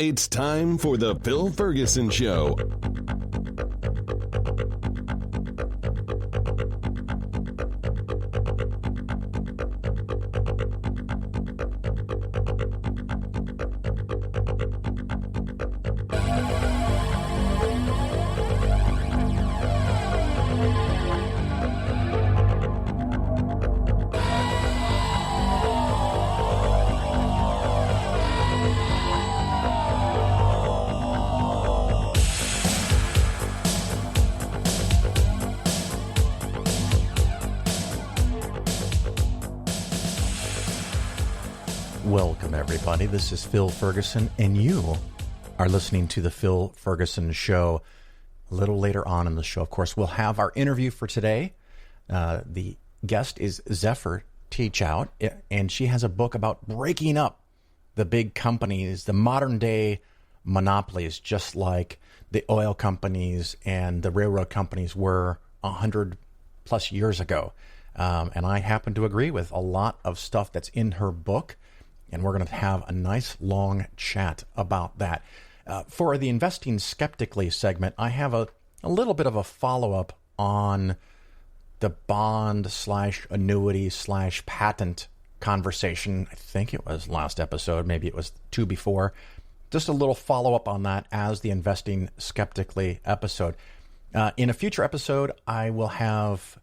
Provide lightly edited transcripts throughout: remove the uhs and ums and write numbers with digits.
It's time for the Phil Ferguson Show. Welcome, everybody. This is Phil Ferguson, and you are listening to the Phil Ferguson Show. A little later on in the show, of course, we'll have our interview for today. The guest is Zephyr Teachout, and she has a book about breaking up the big companies, the modern-day monopolies, just like the oil companies and the railroad companies were 100-plus years ago. And I happen to agree with a lot of stuff that's in her book. And we're going to have a nice long chat about that. For the Investing Skeptically segment, I have a little bit of a follow-up on the bond/annuity/patent conversation. I think it was last episode, maybe it was two before. Just a little follow-up on that as the Investing Skeptically episode. In a future episode, I will have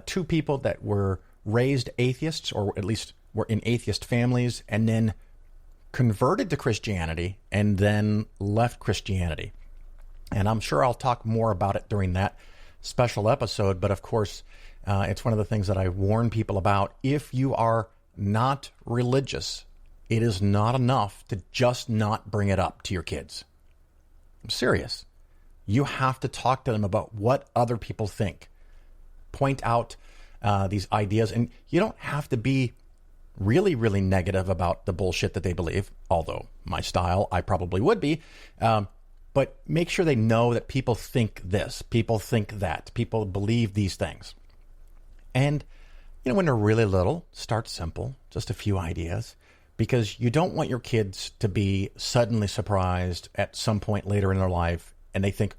two people that were raised atheists, or at least were in atheist families, and then converted to Christianity and then left Christianity. And I'm sure I'll talk more about it during that special episode. But of course, it's one of the things that I warn people about. If you are not religious, it is not enough to just not bring it up to your kids. I'm serious. You have to talk to them about what other people think. Point out these ideas. And you don't have to be really, really negative about the bullshit that they believe, although my style, I probably would be. But make sure they know that people think this, people think that, people believe these things. And, when they're really little, start simple, just a few ideas, because you don't want your kids to be suddenly surprised at some point later in their life, and they think,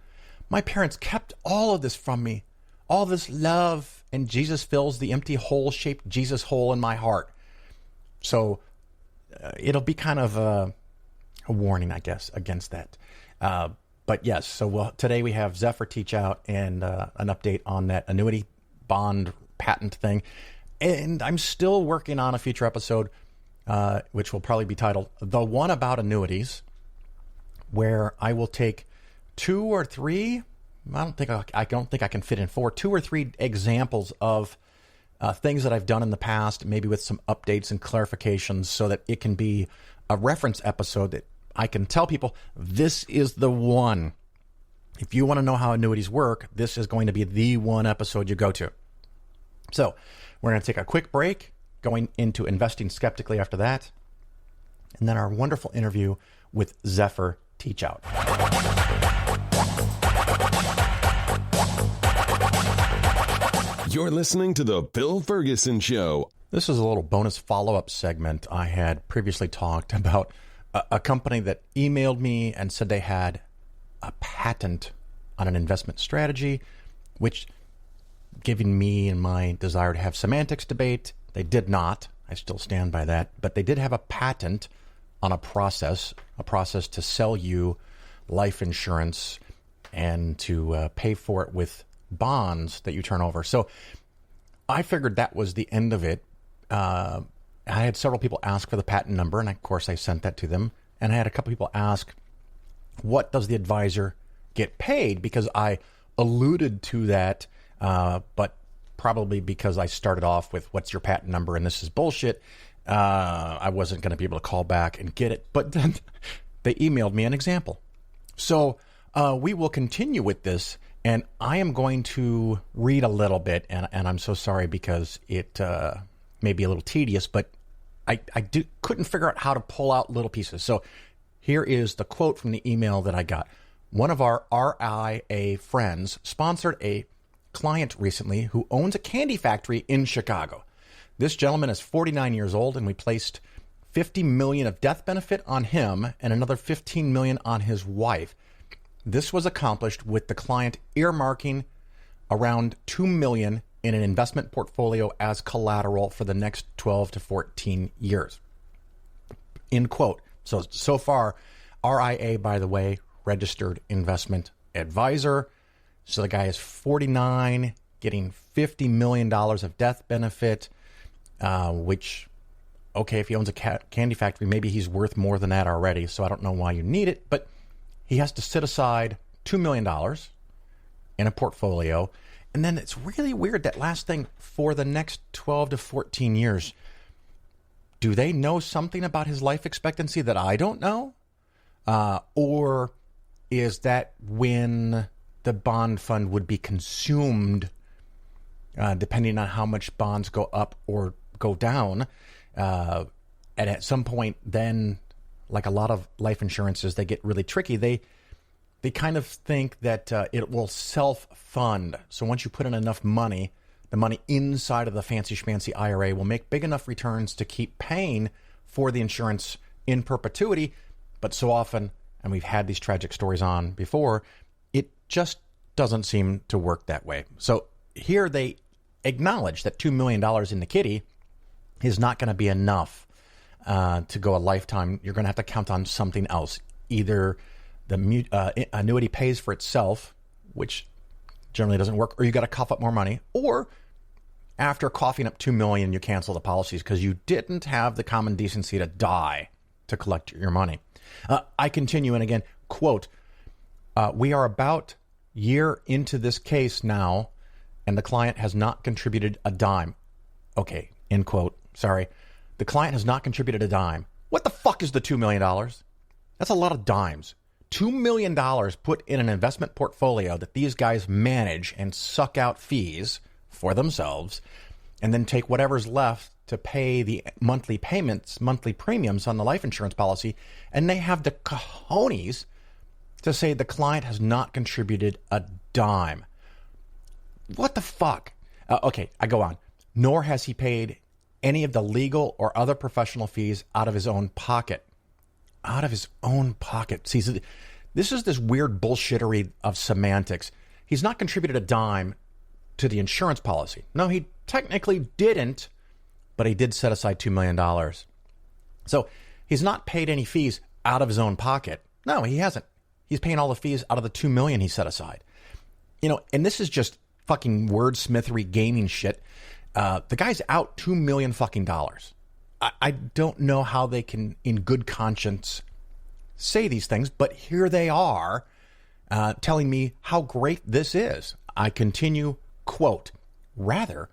my parents kept all of this from me, all this love, and Jesus fills the empty hole-shaped Jesus hole in my heart. So it'll be kind of a warning, I guess, against that. But yes, so today we have Zephyr Teachout and an update on that annuity bond patent thing. And I'm still working on a future episode, which will probably be titled The One About Annuities, where I will take two or three, I don't think I can fit in four, 2 or 3 examples of things that I've done in the past, maybe with some updates and clarifications, so that it can be a reference episode that I can tell people, this is the one. If you want to know how annuities work, this is going to be the one episode you go to. So we're going to take a quick break, going into Investing Skeptically after that, and then our wonderful interview with Zephyr Teachout. You're listening to the Phil Ferguson Show. This is a little bonus follow-up segment. I had previously talked about a company that emailed me and said they had a patent on an investment strategy, which, given me and my desire to have semantics debate, they did not. I still stand by that. But they did have a patent on a process to sell you life insurance and to pay for it with bonds that you turn over. So I figured that was the end of it. I had several people ask for the patent number, and of course I sent that to them. And I had a couple people ask, what does the advisor get paid? Because I alluded to that, but probably because I started off with, what's your patent number? And this is bullshit. I wasn't going to be able to call back and get it. But then they emailed me an example. So we will continue with this. And I am going to read a little bit, and I'm so sorry because it may be a little tedious, but I couldn't figure out how to pull out little pieces. So here is the quote from the email that I got. One of our RIA friends sponsored a client recently who owns a candy factory in Chicago. This gentleman is 49 years old, and we placed $50 million of death benefit on him and another $15 million on his wife. This was accomplished with the client earmarking around $2 million in an investment portfolio as collateral for the next 12 to 14 years. End quote. So far, RIA, by the way, registered investment advisor. So the guy is 49, getting $50 million of death benefit, which, okay, if he owns a candy factory, maybe he's worth more than that already. So I don't know why you need it, but he has to set aside $2 million in a portfolio. And then it's really weird, that last thing, for the next 12 to 14 years. Do they know something about his life expectancy that I don't know? Or is that when the bond fund would be consumed, depending on how much bonds go up or go down? And at some point, then, like a lot of life insurances, they get really tricky. They kind of think that it will self-fund. So once you put in enough money, the money inside of the fancy schmancy IRA will make big enough returns to keep paying for the insurance in perpetuity. But so often, and we've had these tragic stories on before, it just doesn't seem to work that way. So here they acknowledge that $2 million in the kitty is not going to be enough to go a lifetime. You're going to have to count on something else. Either the annuity pays for itself, which generally doesn't work, or you got to cough up more money, or after coughing up $2 million, you cancel the policies because you didn't have the common decency to die to collect your money. I continue, and again, quote, we are about a year into this case now, and the client has not contributed a dime. Okay, end quote. Sorry. The client has not contributed a dime. What the fuck is the $2 million? That's a lot of dimes. $2 million put in an investment portfolio that these guys manage and suck out fees for themselves, and then take whatever's left to pay the monthly payments, monthly premiums on the life insurance policy, and they have the cojones to say the client has not contributed a dime. What the fuck? Okay, I go on. Nor has he paid any of the legal or other professional fees out of his own pocket. Out of his own pocket. See, this is this weird bullshittery of semantics. He's not contributed a dime to the insurance policy. No, he technically didn't, but he did set aside $2 million. So he's not paid any fees out of his own pocket. No, he hasn't. He's paying all the fees out of the $2 million he set aside. You know, and this is just fucking wordsmithery gaming shit. The guy's out $2 million fucking dollars. I don't know how they can, in good conscience, say these things, but here they are telling me how great this is. I continue, quote, rather,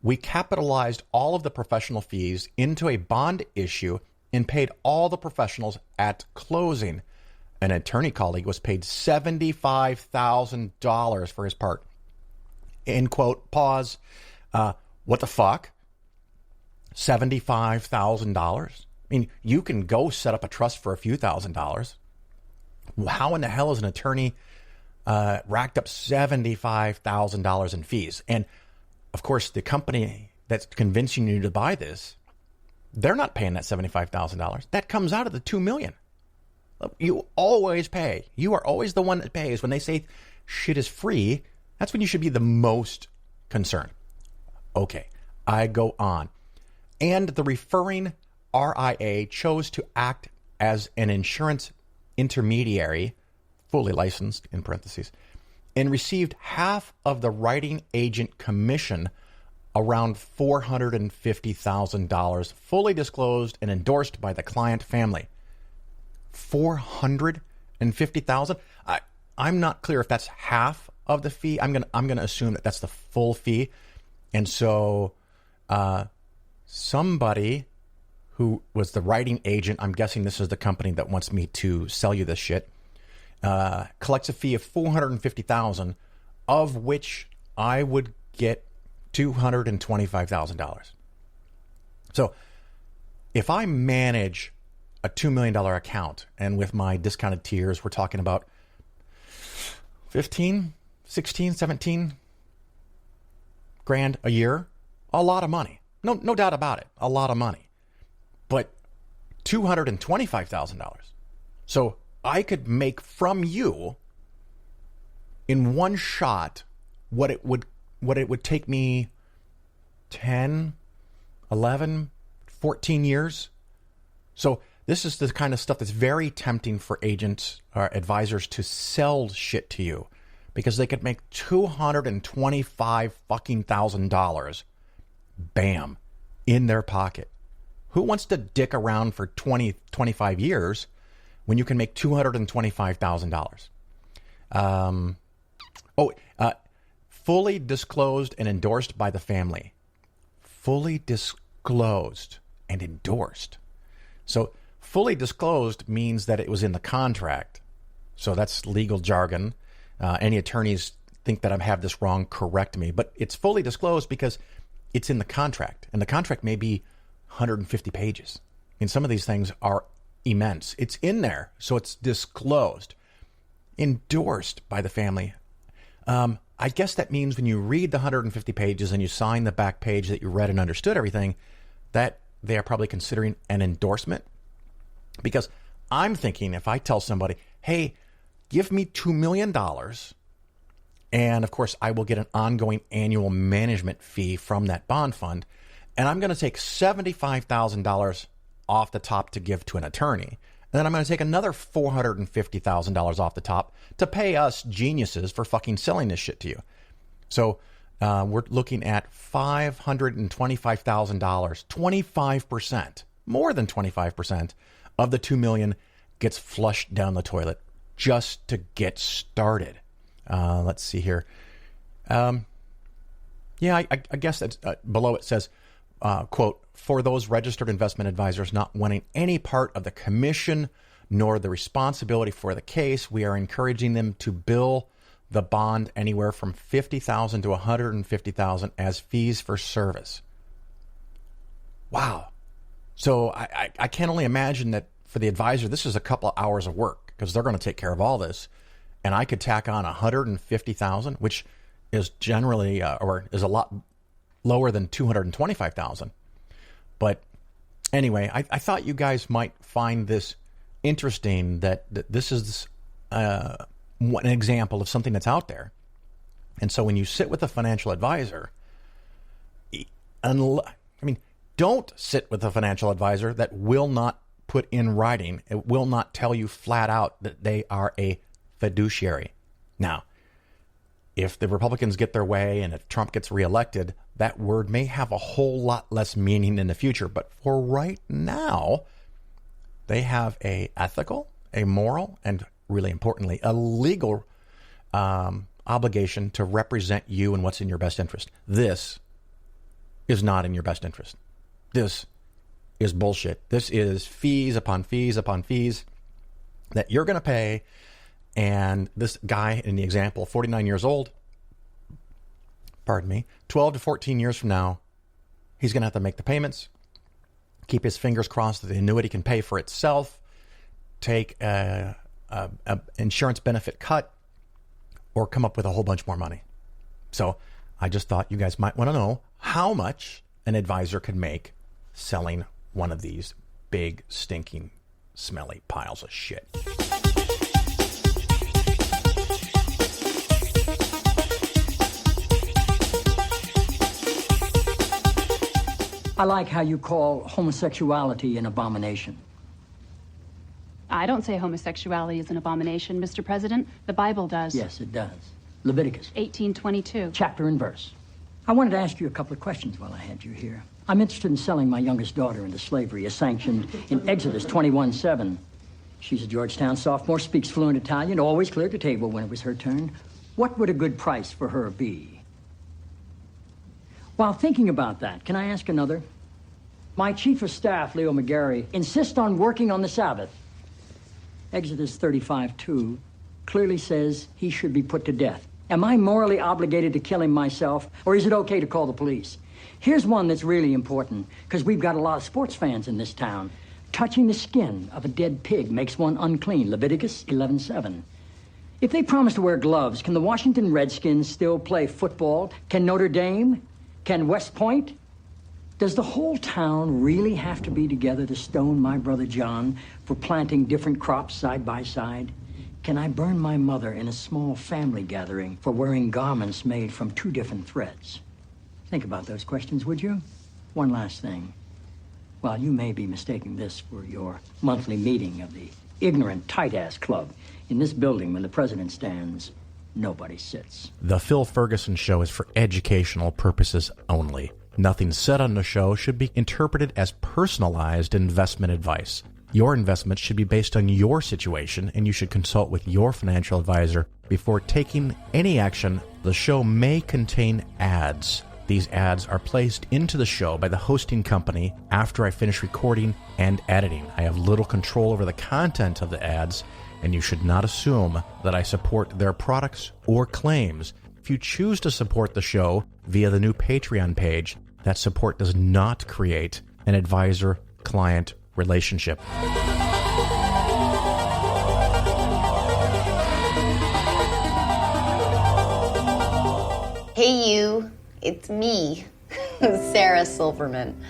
we capitalized all of the professional fees into a bond issue and paid all the professionals at closing. An attorney colleague was paid $75,000 for his part. End quote, pause. What the fuck? $75,000? I mean, you can go set up a trust for a few $1,000s. How in the hell is an attorney racked up $75,000 in fees? And of course, the company that's convincing you to buy this, they're not paying that $75,000. That comes out of the $2 million. You always pay. You are always the one that pays. When they say shit is free, that's when you should be the most concerned. Okay, I go on. And the referring RIA chose to act as an insurance intermediary, fully licensed in parentheses, and received half of the writing agent commission, around $450,000, fully disclosed and endorsed by the client family. $450,000? I'm not clear if that's half of the fee. I'm gonna assume that that's the full fee, and so somebody who was the writing agent, I'm guessing this is the company that wants me to sell you this shit, collects a fee of $450,000, of which I would get $225,000. So if I manage a $2 million account, and with my discounted tiers, we're talking about 15, 16, 17 grand a year, a lot of money. No doubt about it, a lot of money. But $225,000. So I could make from you in one shot what it would take me 10, 11, 14 years. So this is the kind of stuff that's very tempting for agents or advisors to sell shit to you, because they could make $225,000, bam, in their pocket. Who wants to dick around for 20, 25 years when you can make $225,000? Fully disclosed and endorsed by the family. Fully disclosed and endorsed. So fully disclosed means that it was in the contract. So that's legal jargon. Any attorneys think that I have this wrong, correct me. But it's fully disclosed because it's in the contract. And the contract may be 150 pages. And some of these things are immense. It's in there, so it's disclosed. Endorsed by the family. I guess that means when you read the 150 pages and you sign the back page that you read and understood everything, that they are probably considering an endorsement. Because I'm thinking, if I tell somebody, hey, give me $2 million, and of course I will get an ongoing annual management fee from that bond fund, and I'm going to take $75,000 off the top to give to an attorney. And then I'm going to take another $450,000 off the top to pay us geniuses for fucking selling this shit to you. So we're looking at $525,000, 25%, more than 25% of the $2 million gets flushed down the toilet just to get started. Let's see here. I guess that's below it says, quote, for those registered investment advisors not wanting any part of the commission nor the responsibility for the case, we are encouraging them to bill the bond anywhere from $50,000 to $150,000 as fees for service. Wow. So I can only imagine that for the advisor, this is a couple of hours of work, because they're going to take care of all this. And I could tack on $150,000, which is generally, or is a lot lower than $225,000. But anyway, I thought you guys might find this interesting, that this is an example of something that's out there. And so when you sit with a financial advisor, don't sit with a financial advisor that will not put in writing, it will not tell you flat out that they are a fiduciary. Now, if the Republicans get their way and if Trump gets reelected, that word may have a whole lot less meaning in the future. But for right now, they have a ethical, a moral, and really importantly, a legal obligation to represent you and what's in your best interest. This is not in your best interest. This is bullshit. This is fees upon fees upon fees that you're going to pay. And this guy in the example, 49 years old, 12 to 14 years from now, he's going to have to make the payments, keep his fingers crossed that the annuity can pay for itself, take a insurance benefit cut, or come up with a whole bunch more money. So I just thought you guys might want to know how much an advisor could make selling one of these big, stinking, smelly piles of shit. I like how you call homosexuality an abomination. I don't say homosexuality is an abomination, Mr. President. The Bible does. Yes, it does. Leviticus 18:22. Chapter and verse. I wanted to ask you a couple of questions while I had you here. I'm interested in selling my youngest daughter into slavery, as sanctioned in Exodus 21:7. She's a Georgetown sophomore, speaks fluent Italian, always cleared the table when it was her turn. What would a good price for her be? While thinking about that, can I ask another? My chief of staff, Leo McGarry, insists on working on the Sabbath. Exodus 35:2 clearly says he should be put to death. Am I morally obligated to kill him myself, or is it okay to call the police? Here's one that's really important, because we've got a lot of sports fans in this town. Touching the skin of a dead pig makes one unclean, Leviticus 11:7. If they promise to wear gloves, can the Washington Redskins still play football? Can Notre Dame? Can West Point? Does the whole town really have to be together to stone my brother John for planting different crops side by side? Can I burn my mother in a small family gathering for wearing garments made from two different threads? Think about those questions, would you? One last thing. While you may be mistaking this for your monthly meeting of the ignorant tight-ass club, in this building when the president stands, nobody sits. The Phil Ferguson Show is for educational purposes only. Nothing said on the show should be interpreted as personalized investment advice. Your investments should be based on your situation, and you should consult with your financial advisor before taking any action. The show may contain ads. These ads are placed into the show by the hosting company after I finish recording and editing. I have little control over the content of the ads, and you should not assume that I support their products or claims. If you choose to support the show via the new Patreon page, that support does not create an advisor-client relationship. Hey you, it's me, Sarah Silverman.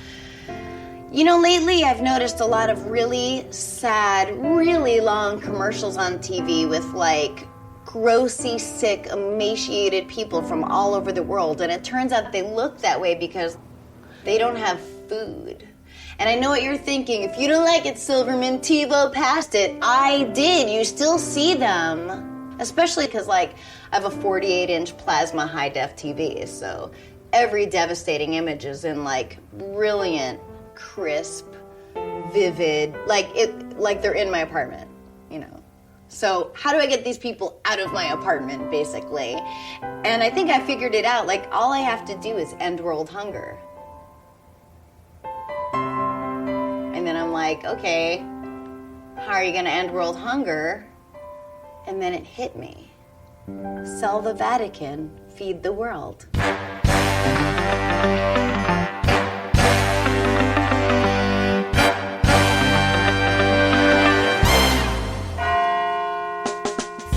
You know, lately I've noticed a lot of really sad, really long commercials on TV with like grossly sick, emaciated people from all over the world, and it turns out they look that way because they don't have food. And I know what you're thinking. If you don't like it, Silverman, TiVo past it. I did. You still see them. Especially because, like, I have a 48-inch plasma high-def TV, so every devastating image is in, like, brilliant, crisp, vivid, like they're in my apartment, you know. So how do I get these people out of my apartment, basically? And I think I figured it out. Like, all I have to do is end world hunger. And then I'm like, okay, how are you going to end world hunger? And then it hit me. Sell the Vatican, feed the world.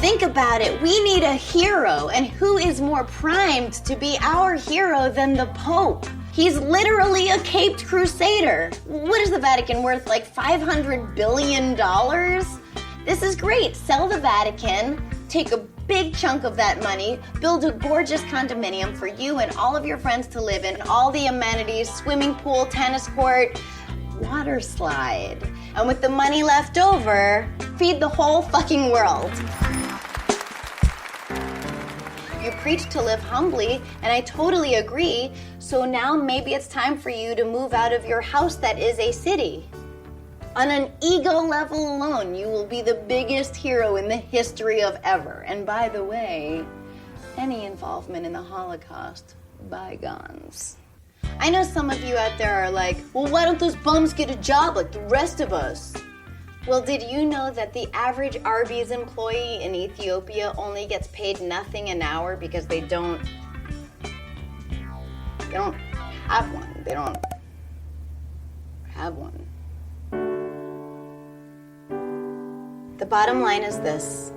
Think about it. We need a hero, and who is more primed to be our hero than the Pope? He's literally a caped crusader. What is the Vatican worth, like $500 billion? This is great. Sell the Vatican, take a big chunk of that money, build a gorgeous condominium for you and all of your friends to live in, all the amenities, swimming pool, tennis court, water slide. And with the money left over, feed the whole fucking world. You preach to live humbly, and I totally agree. So now maybe it's time for you to move out of your house that is a city. On an ego level alone, you will be the biggest hero in the history of ever. And by the way, any involvement in the Holocaust, bygones. I know some of you out there are like, well, why don't those bums get a job like the rest of us? Well, did you know that the average Arby's employee in Ethiopia only gets paid nothing an hour because they don't have one. They don't have one. The bottom line is this.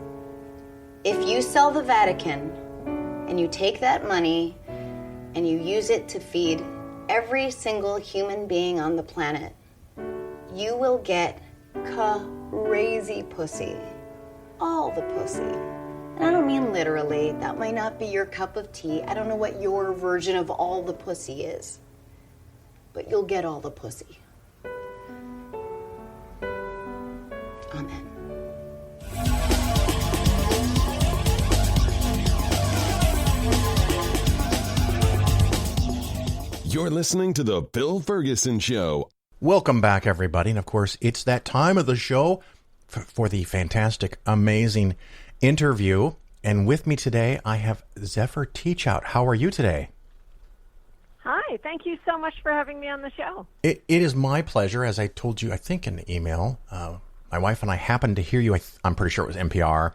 If you sell the Vatican and you take that money and you use it to feed every single human being on the planet, you will get crazy pussy. All the pussy. And I don't mean literally. That might not be your cup of tea. I don't know what your version of all the pussy is. But you'll get all the pussy. Amen. You're listening to The Bill Ferguson Show. Welcome back, everybody. And of course, it's that time of the show for the fantastic, amazing interview. And with me today, I have Zephyr Teachout. How are you today? Hi, thank you so much for having me on the show. It is my pleasure. As I told you, I think in the email, my wife and I happened to hear you. I'm pretty sure it was NPR.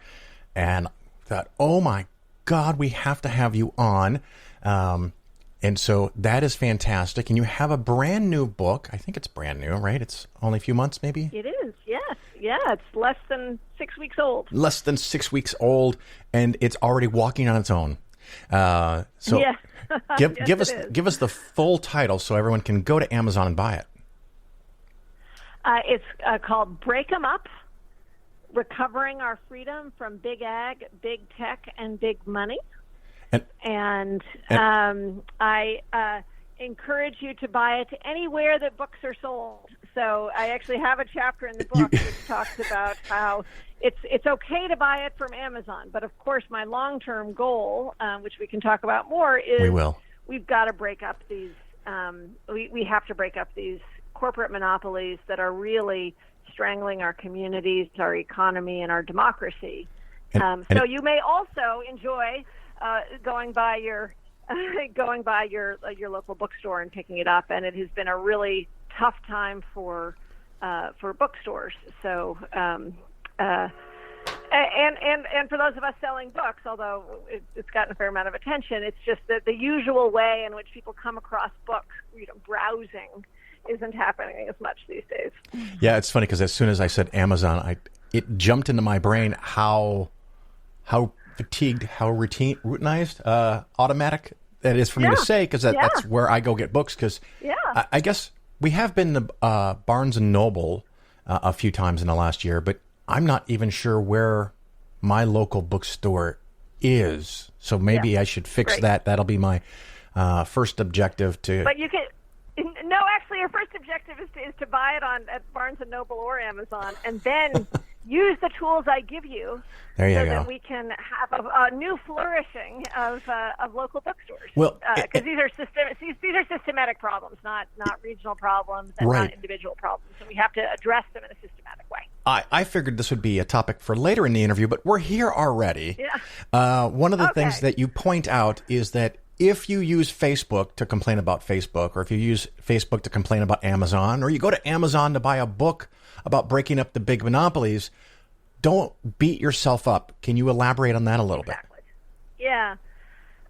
And thought, oh my God, we have to have you on. And so that is fantastic. And you have a brand new book. I think it's brand new, right? It's only a few months, maybe? It is, yes. Yeah, it's less than 6 weeks old. Less than 6 weeks old, and it's already walking on its own. So Yeah. give us the full title so everyone can go to Amazon and buy it. It's called Break 'em Up, Recovering Our Freedom from Big Ag, Big Tech, and Big Money. And I encourage you to buy it anywhere that books are sold. So I actually have a chapter in the book which talks about how it's okay to buy it from Amazon. But, of course, my long-term goal, which we can talk about more, is we've got to break up these we have to break up these corporate monopolies that are really strangling our communities, our economy, and our democracy. So you may also enjoy going by your local bookstore and picking it up, and it has been a really tough time for bookstores. So and for those of us selling books, although it's gotten a fair amount of attention, it's just that the usual way in which people come across books, browsing, isn't happening as much these days. Yeah, it's funny because as soon as I said Amazon, it jumped into my brain how fatigued, how routinized, automatic that is for me to say, because that's where I go get books. Because I guess we have been to Barnes & Noble a few times in the last year, but I'm not even sure where my local bookstore is. So maybe I should fix that. That'll be my first objective to... But you can... No, actually, your first objective is to buy it at Barnes & Noble or Amazon, and then use the tools I give you that we can have a new flourishing of local bookstores. Well, because these are systematic problems, not regional problems and not individual problems, and we have to address them in a systematic way. I figured this would be a topic for later in the interview, but we're here already. Yeah. One of the things that you point out is that if you use Facebook to complain about Facebook, or if you use Facebook to complain about Amazon, or you go to Amazon to buy a book about breaking up the big monopolies, don't beat yourself up. Can you elaborate on that a little bit? Yeah.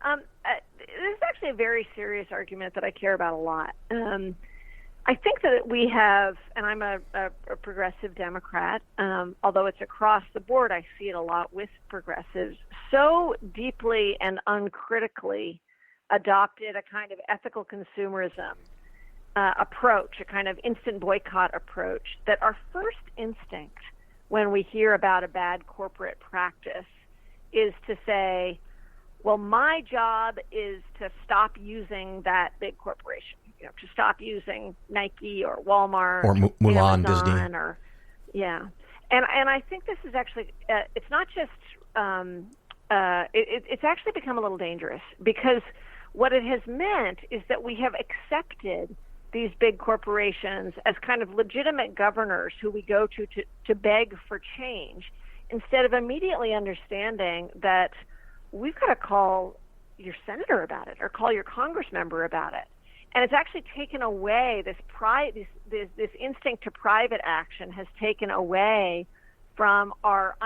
This is actually a very serious argument that I care about a lot. I think that we have, and I'm a progressive Democrat, although it's across the board, I see it a lot with progressives, so deeply and uncritically adopted a kind of ethical consumerism approach, a kind of instant boycott approach, that our first instinct when we hear about a bad corporate practice is to say, well, my job is to stop using that big corporation, to stop using Nike or Walmart or Mulan, Amazon, Disney. And I think this is actually it's not just it's actually become a little dangerous, because what it has meant is that we have accepted these big corporations as kind of legitimate governors who we go to beg for change, instead of immediately understanding that we've got to call your senator about it or call your congress member about it. And it's actually taken away this instinct to private action has taken away from our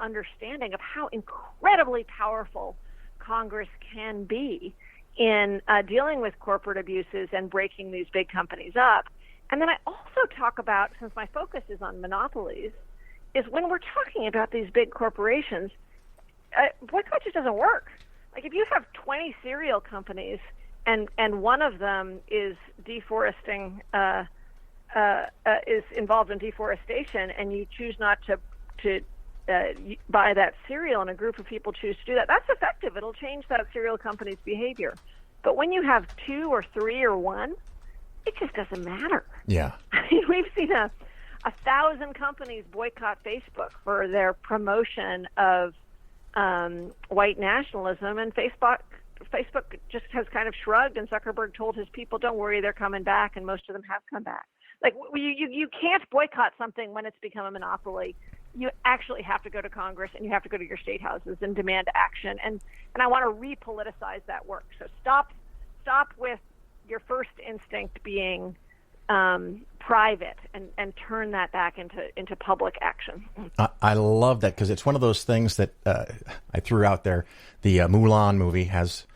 understanding of how incredibly powerful Congress can be in dealing with corporate abuses and breaking these big companies up. And then I also talk about, since my focus is on monopolies, is when we're talking about these big corporations, boycott just doesn't work. Like, if you have 20 cereal companies and one of them is deforesting, is involved in deforestation, and you choose not to buy that cereal, and a group of people choose to do that, that's effective. It'll change that cereal company's behavior. But when you have 2 or 3 or 1, it just doesn't matter. Yeah. I mean, we've seen 1,000 companies boycott Facebook for their promotion of white nationalism, and Facebook just has kind of shrugged, and Zuckerberg told his people, don't worry, they're coming back, and most of them have come back. Like, you can't boycott something when it's become a monopoly. You actually have to go to Congress, and you have to go to your state houses and demand action. And I want to repoliticize that work. So stop with your first instinct being private, and turn that back into public action. I love that, because it's one of those things that I threw out there. The Mulan movie has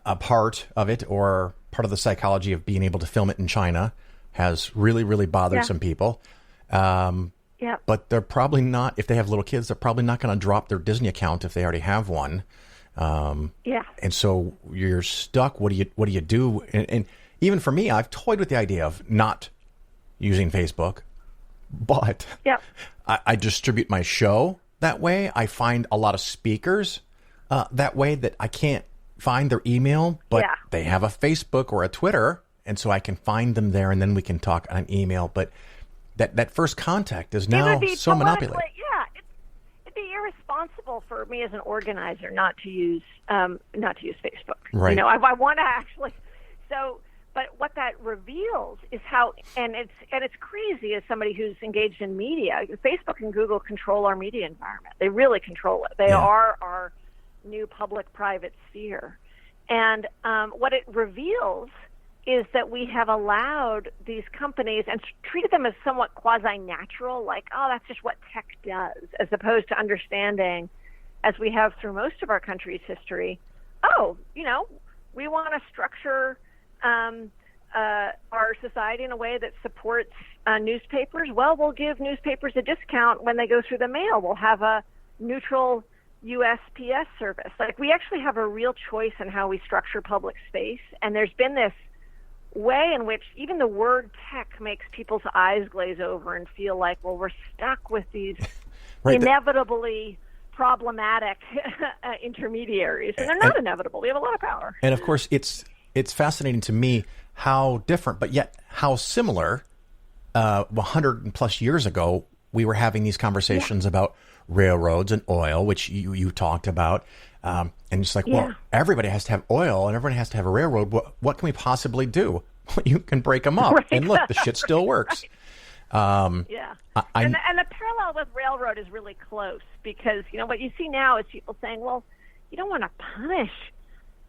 a part of it, or part of the psychology of being able to film it in China, has really, really bothered some people. But they're probably not, if they have little kids, they're probably not going to drop their Disney account if they already have one. Yeah. And so you're stuck. What do you do? And even for me, I've toyed with the idea of not using Facebook, but Yep. I distribute my show that way. I find a lot of speakers that way that I can't find their email, but Yeah. they have a Facebook or a Twitter, and so I can find them there, and then we can talk on email. But that first contact is now so monopoly. Yeah, it'd be irresponsible for me as an organizer not to use Facebook. Right. You know, I want to actually. So, but what that reveals is how, and it's crazy as somebody who's engaged in media. Facebook and Google control our media environment. They really control it. They are our new public-private sphere, and what it reveals is that we have allowed these companies and treated them as somewhat quasi-natural, like, oh, that's just what tech does, as opposed to understanding, as we have through most of our country's history, oh, you know, we want to structure our society in a way that supports newspapers. Well, we'll give newspapers a discount when they go through the mail. We'll have a neutral USPS service. Like, we actually have a real choice in how we structure public space, and there's been this way in which even the word tech makes people's eyes glaze over and feel like, well, we're stuck with these inevitably problematic intermediaries, and they're not inevitable. We have a lot of power. And of course, it's fascinating to me how different, but yet how similar. 100 plus years ago, we were having these conversations about railroads and oil, which you talked about. And it's like, well, everybody has to have oil and everybody has to have a railroad. What can we possibly do? You can break them up. Right. And look, the shit still works. And the parallel with railroad is really close because, you know, what you see now is people saying, well, you don't want to punish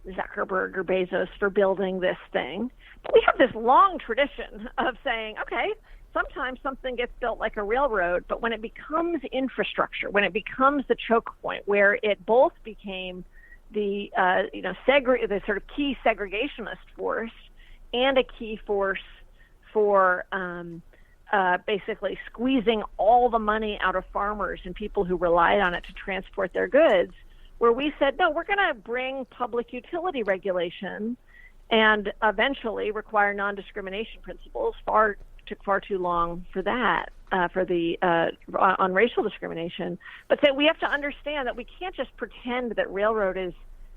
Zuckerberg or Bezos for building this thing. But we have this long tradition of saying, okay, sometimes something gets built like a railroad, but when it becomes infrastructure, when it becomes the choke point where it both became the the sort of key segregationist force and a key force for basically squeezing all the money out of farmers and people who relied on it to transport their goods, where we said, no, we're going to bring public utility regulation and eventually require non-discrimination principles. Took far too long for that, on racial discrimination. But that we have to understand that we can't just pretend that railroad is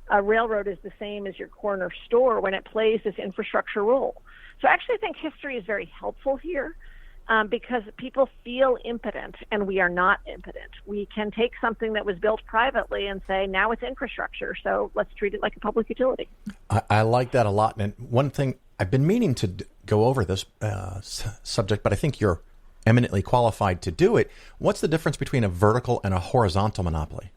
the same as your corner store when it plays this infrastructure role. So I actually think history is very helpful here. Because people feel impotent, and we are not impotent. We can take something that was built privately and say, now it's infrastructure, so let's treat it like a public utility. I like that a lot. And one thing, I've been meaning to go over this subject, but I think you're eminently qualified to do it. What's the difference between a vertical and a horizontal monopoly?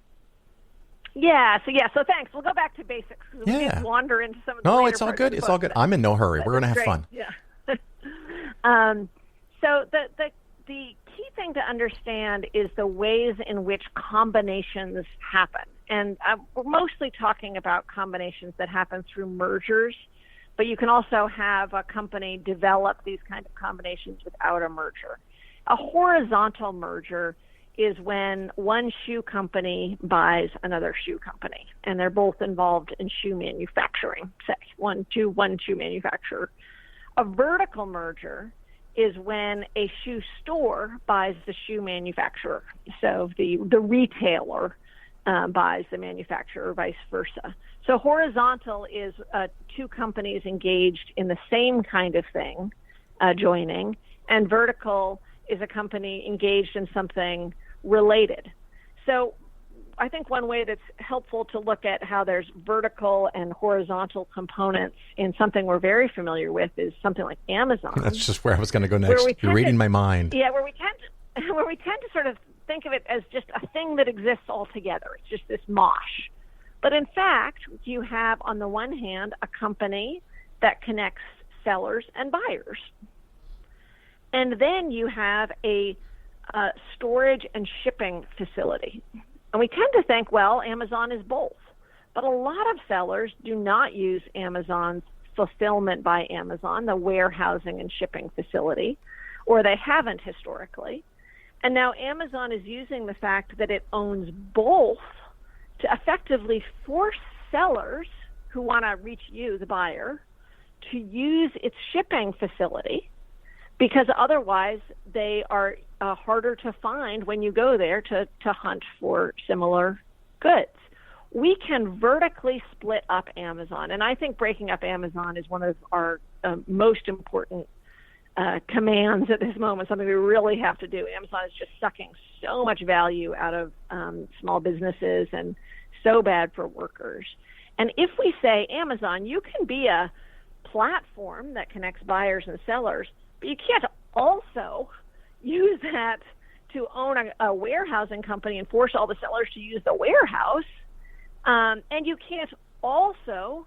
So thanks. We'll go back to basics. We can wander into some of the No, it's all good. It's all good. I'm in no hurry. We're going to have fun. Yeah. So the key thing to understand is the ways in which combinations happen. And we're mostly talking about combinations that happen through mergers, but you can also have a company develop these kind of combinations without a merger. A horizontal merger is when one shoe company buys another shoe company, and they're both involved in shoe manufacturing, say, one shoe manufacturer. A vertical merger is when a shoe store buys the shoe manufacturer. So the retailer buys the manufacturer, or vice versa. So horizontal is two companies engaged in the same kind of thing, joining, and vertical is a company engaged in something related. So I think one way that's helpful to look at how there's vertical and horizontal components in something we're very familiar with is something like Amazon. That's just where I was going to go next. You're reading my mind. Yeah, where we tend to sort of think of it as just a thing that exists altogether. It's just this mosh. But in fact, you have on the one hand a company that connects sellers and buyers. And then you have a storage and shipping facility. And we tend to think, well, Amazon is both. But a lot of sellers do not use Amazon's fulfillment by Amazon, the warehousing and shipping facility, or they haven't historically. And now Amazon is using the fact that it owns both to effectively force sellers who want to reach you, the buyer, to use its shipping facility, because otherwise they are harder to find when you go there to hunt for similar goods. We can vertically split up Amazon, and I think breaking up Amazon is one of our most important commands at this moment, something we really have to do. Amazon is just sucking so much value out of small businesses and so bad for workers. And if we say, Amazon, you can be a platform that connects buyers and sellers, but you can't also use that to own a warehousing company and force all the sellers to use the warehouse. And you can't also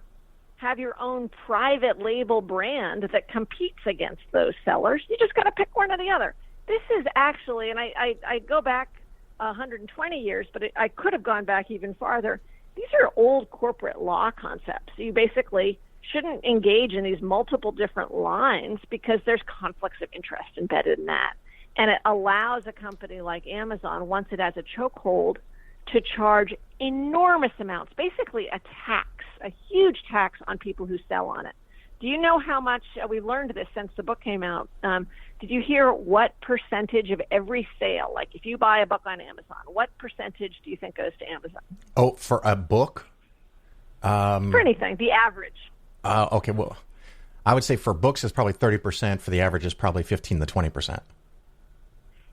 have your own private label brand that competes against those sellers. You just got to pick one or the other. This is actually, and I go back 120 years, but I could have gone back even farther. These are old corporate law concepts. You basically shouldn't engage in these multiple different lines because there's conflicts of interest embedded in that. And it allows a company like Amazon, once it has a chokehold, to charge enormous amounts, basically a tax, a huge tax on people who sell on it. Do you know how much, we've learned this since the book came out, did you hear what percentage of every sale, like if you buy a book on Amazon, what percentage do you think goes to Amazon? Oh, for a book? For anything, the average. Okay, well, I would say for books it's probably 30%. For the average is probably 15 to 20%.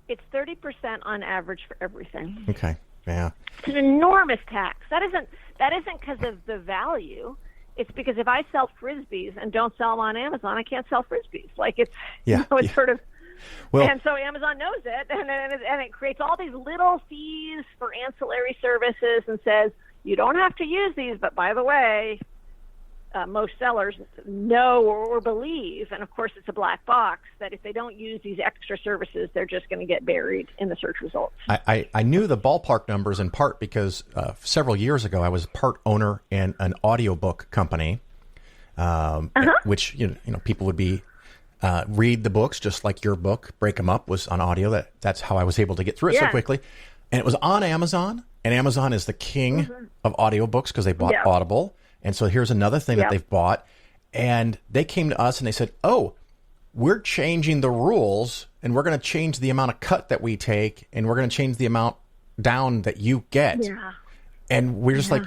It's 30% on average for everything. Okay, yeah. It's an enormous tax. That isn't because of the value. It's because if I sell Frisbees and don't sell them on Amazon, I can't sell Frisbees. Like it's, sort of, well, and so Amazon knows it, and it creates all these little fees for ancillary services and says, you don't have to use these, but by the way, most sellers know or believe, and of course it's a black box, that if they don't use these extra services, they're just going to get buried in the search results. I knew the ballpark numbers in part because several years ago I was part owner in an audiobook company, which people would be read the books just like your book, break them up, was on audio. That's how I was able to get through it so quickly. And it was on Amazon, and Amazon is the king of audiobooks because they bought Audible. And so here's another thing that they've bought. And they came to us and they said, oh, we're changing the rules and we're going to change the amount of cut that we take and we're going to change the amount down that you get. Yeah. And we're just like,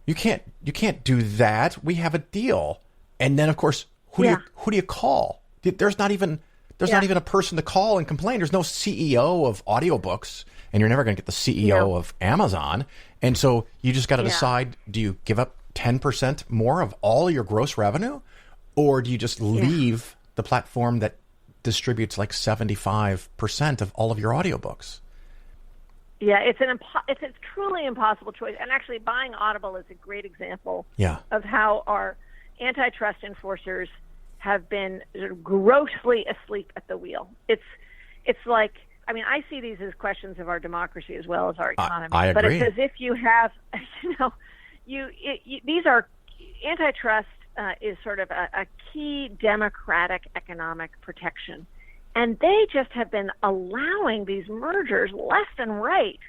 you can't do that. We have a deal. And then, of course, who do you call? There's not even a person to call and complain. There's no CEO of audiobooks, and you're never going to get the CEO of Amazon. And so you just got to decide, do you give up 10% more of all your gross revenue, or do you just leave the platform that distributes like 75% of all of your audiobooks? Yeah, it's a truly impossible choice. And actually buying Audible is a great example of how our antitrust enforcers have been sort of grossly asleep at the wheel. It's like, I mean, I see these as questions of our democracy as well as our economy. I agree. But it's as if you have, these are, antitrust is sort of a key democratic economic protection. And they just have been allowing these mergers left and right.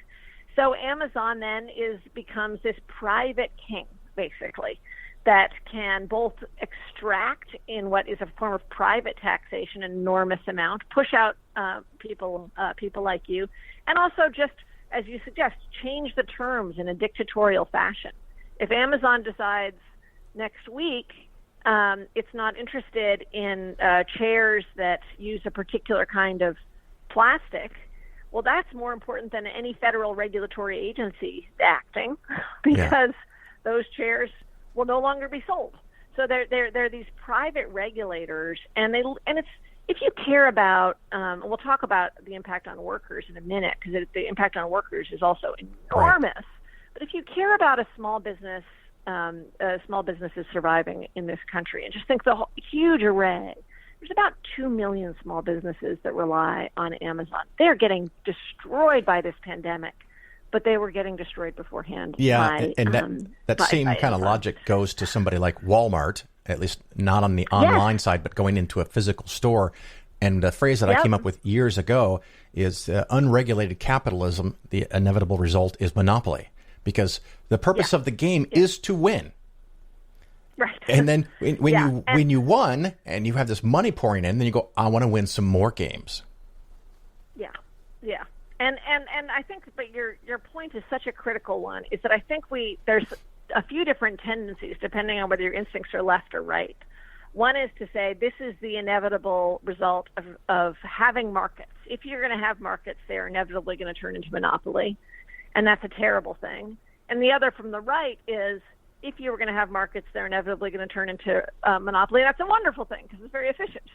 So Amazon then becomes this private king, basically, that can both extract in what is a form of private taxation an enormous amount, push out people like you, and also just, as you suggest, change the terms in a dictatorial fashion. If Amazon decides next week it's not interested in chairs that use a particular kind of plastic, well, that's more important than any federal regulatory agency acting, because those chairs will no longer be sold. So they're these private regulators, and it's, if you care about, we'll talk about the impact on workers in a minute, because the impact on workers is also enormous. Right. But if you care about a small business is surviving in this country, and just think the whole huge array. There's about 2 million small businesses that rely on Amazon. They're getting destroyed by this pandemic, but they were getting destroyed beforehand. Yeah, and that same kind of logic goes to somebody like Walmart, at least not on the online side, but going into a physical store. And the phrase that I came up with years ago is unregulated capitalism, the inevitable result is monopoly. because the purpose of the game is to win. Right. And then when you won and you have this money pouring in, then you go, I want to win some more games. Yeah. And I think, but your point is such a critical one, is that I think there's a few different tendencies depending on whether your instincts are left or right. One is to say this is the inevitable result of having markets. If you're going to have markets, they're inevitably going to turn into monopoly, and that's a terrible thing. And the other from the right is if you were going to have markets, they're inevitably going to turn into monopoly. That's a wonderful thing because it's very efficient.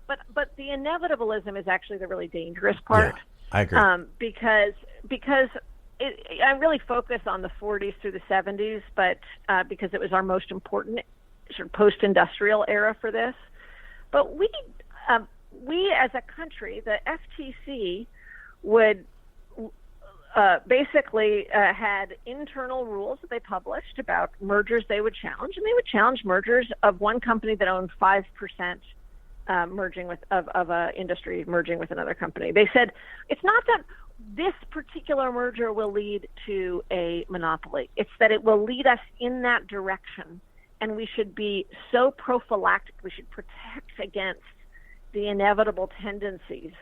But the inevitabilism is actually the really dangerous part. Yeah, I agree. Because I really focus on the 40s through the 70s, but because it was our most important sort of post-industrial era for this. But we as a country, the FTC would basically had internal rules that they published about mergers they would challenge, and they would challenge mergers of one company that owned 5% merging with of a industry merging with another company. They said it's not that this particular merger will lead to a monopoly. It's that it will lead us in that direction, and we should be so prophylactic. We should protect against the inevitable tendencies,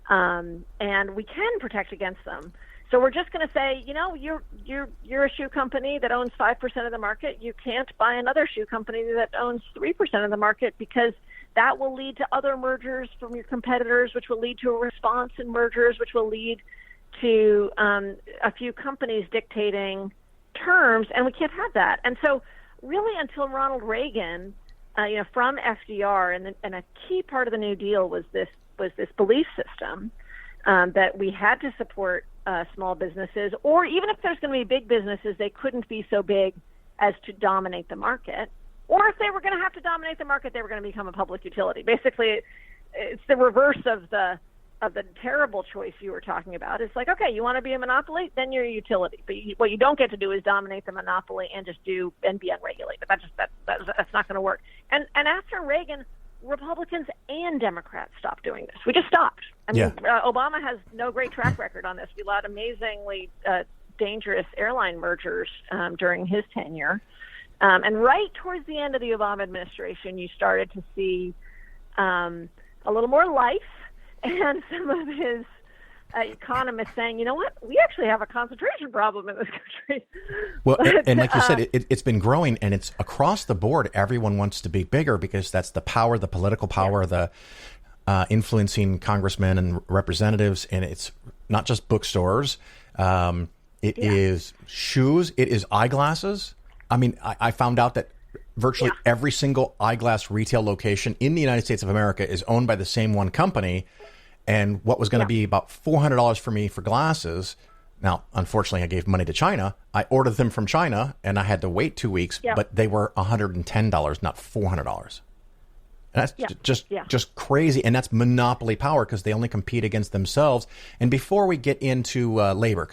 and we can protect against them. So we're just going to say, you're a shoe company that owns 5% of the market. You can't buy another shoe company that owns 3% of the market, because that will lead to other mergers from your competitors, which will lead to a response in mergers, which will lead to a few companies dictating terms, and we can't have that. And so really until Ronald Reagan, from FDR, and a key part of the New Deal was this belief system that we had to support small businesses, or even if there's going to be big businesses, they couldn't be so big as to dominate the market. Or if they were going to have to dominate the market, they were going to become a public utility. Basically, it's the reverse of the terrible choice you were talking about. It's like, okay, you want to be a monopoly, then you're a utility. But what you don't get to do is dominate the monopoly and just be unregulated. That's not going to work. And after Reagan, Republicans and Democrats stopped doing this. We just stopped. Obama has no great track record on this. We allowed amazingly dangerous airline mergers during his tenure. And right towards the end of the Obama administration, you started to see a little more life, and some of his economists saying, you know what, we actually have a concentration problem in this country. Well, and like you said, it's been growing, and it's across the board. Everyone wants to be bigger because that's the power, the political power, the influencing congressmen and representatives. And it's not just bookstores. It is shoes. It is eyeglasses. I mean, I found out that virtually every single eyeglass retail location in the United States of America is owned by the same one company. And what was going to be about $400 for me for glasses. Now, unfortunately, I gave money to China. I ordered them from China, and I had to wait 2 weeks, but they were $110, not $400. And that's just crazy. And that's monopoly power, because they only compete against themselves. And before we get into labor,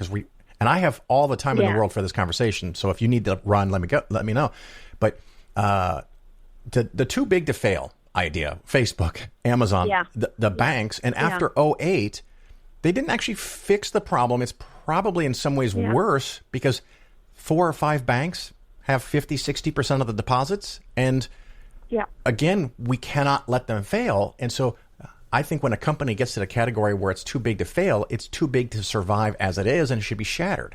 and I have all the time in the world for this conversation. So if you need to run, let me know. But the too big to fail idea, Facebook, Amazon, the banks, and after 2008, they didn't actually fix the problem. It's probably in some ways worse, because 4 or 5 banks have 50-60% of the deposits. And again, we cannot let them fail. And so I think when a company gets to the category where it's too big to fail, it's too big to survive as it is, and it should be shattered.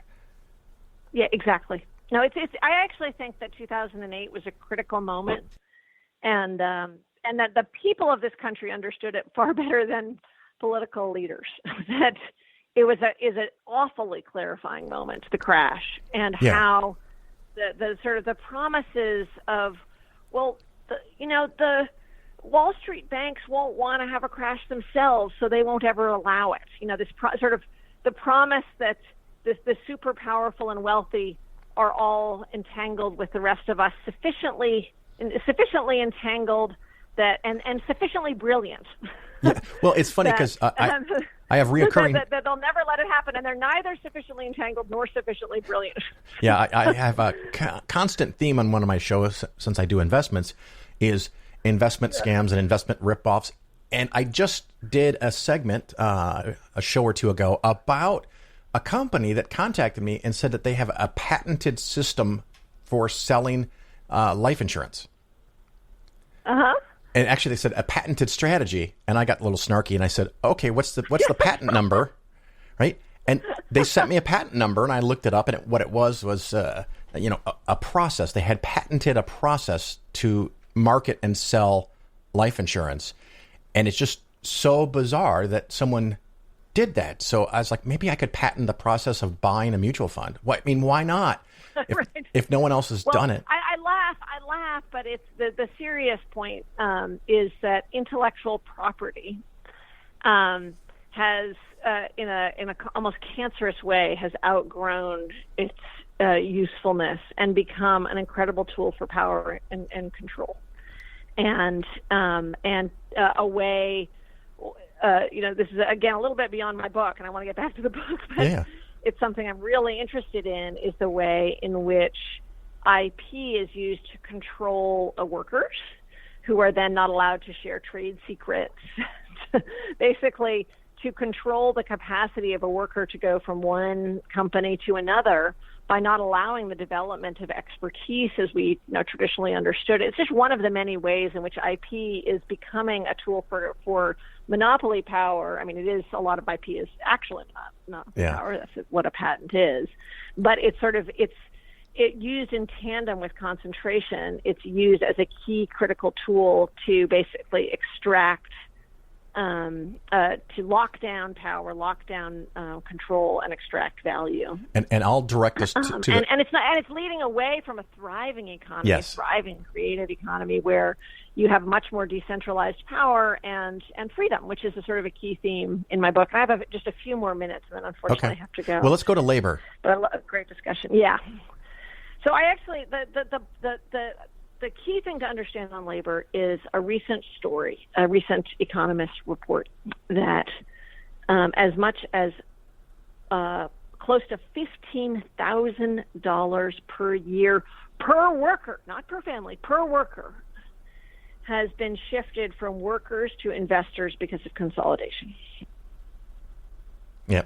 Yeah, exactly. No, I actually think that 2008 was a critical moment, and that the people of this country understood it far better than political leaders. That is an awfully clarifying moment, the crash, and how the sort of the promises of, the Wall Street banks won't want to have a crash themselves, so they won't ever allow it. This sort of the promise that the super powerful and wealthy are all entangled with the rest of us, sufficiently entangled that and sufficiently brilliant. Yeah. Well, it's funny because I have reoccurring that they'll never let it happen, and they're neither sufficiently entangled nor sufficiently brilliant. Yeah, I have a constant theme on one of my shows, since I do investments, is investment scams and investment ripoffs. And I just did a segment a show or two ago about a company that contacted me and said that they have a patented system for selling life insurance. Uh-huh. And actually, they said a patented strategy, and I got a little snarky, and I said, "Okay, what's the patent number?" Right? And they sent me a patent number, and I looked it up, and what it was a process. They had patented a process to market and sell life insurance, and it's just so bizarre that someone did that. So I was like, maybe I could patent the process of buying a mutual fund. Why not? If no one else has done it. I laugh, but it's the serious point is that intellectual property has, in a almost cancerous way, has outgrown its usefulness and become an incredible tool for power and control, and a way. This is again a little bit beyond my book, and I want to get back to the book, but it's something I'm really interested in, is the way in which IP is used to control workers who are then not allowed to share trade secrets, basically to control the capacity of a worker to go from one company to another by not allowing the development of expertise as we traditionally understood it. It's just one of the many ways in which IP is becoming a tool for monopoly power. I mean, it is, a lot of IP is actually not power. That's what a patent is. But it's it used in tandem with concentration. It's used as a key critical tool to basically extract, to lock down power, lock down control, and extract value. And I'll direct us to and it's leading away from a thriving economy, a thriving creative economy where you have much more decentralized power and freedom, which is a sort of a key theme in my book. I have just a few more minutes, and then unfortunately I have to go. Well, let's go to labor. But I love a great discussion. Yeah. So I actually the key thing to understand on labor is a recent story, a recent Economist report that as much as close to $15,000 per year per worker, not per family, per worker, has been shifted from workers to investors because of consolidation. Yeah,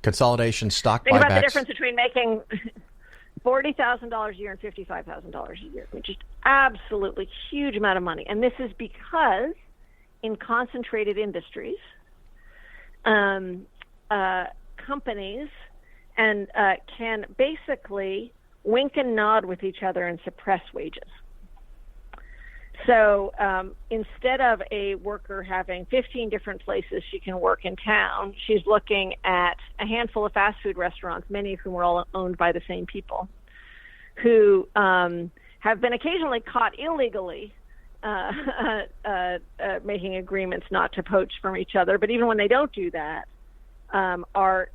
consolidation, stock Think buybacks. about the difference between making $40,000 a year and $55,000 a year, which is absolutely huge amount of money. And this is because in concentrated industries, companies can basically wink and nod with each other and suppress wages. So instead of a worker having 15 different places she can work in town, she's looking at a handful of fast food restaurants, many of whom are all owned by the same people, who have been occasionally caught illegally making agreements not to poach from each other. But even when they don't do that, are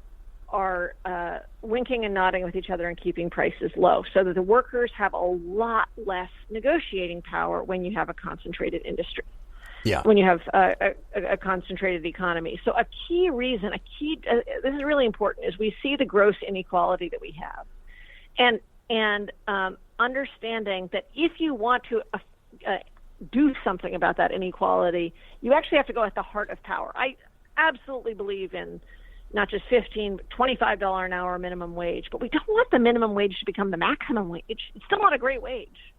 winking and nodding with each other and keeping prices low, so that the workers have a lot less negotiating power when you have a concentrated industry. Yeah. When you have a concentrated economy. So a key reason, this is really important, is we see the gross inequality that we have, and understanding that if you want to do something about that inequality, you actually have to go at the heart of power. I absolutely believe in not just $15, $25 an hour minimum wage, but we don't want the minimum wage to become the maximum wage. It's still not a great wage.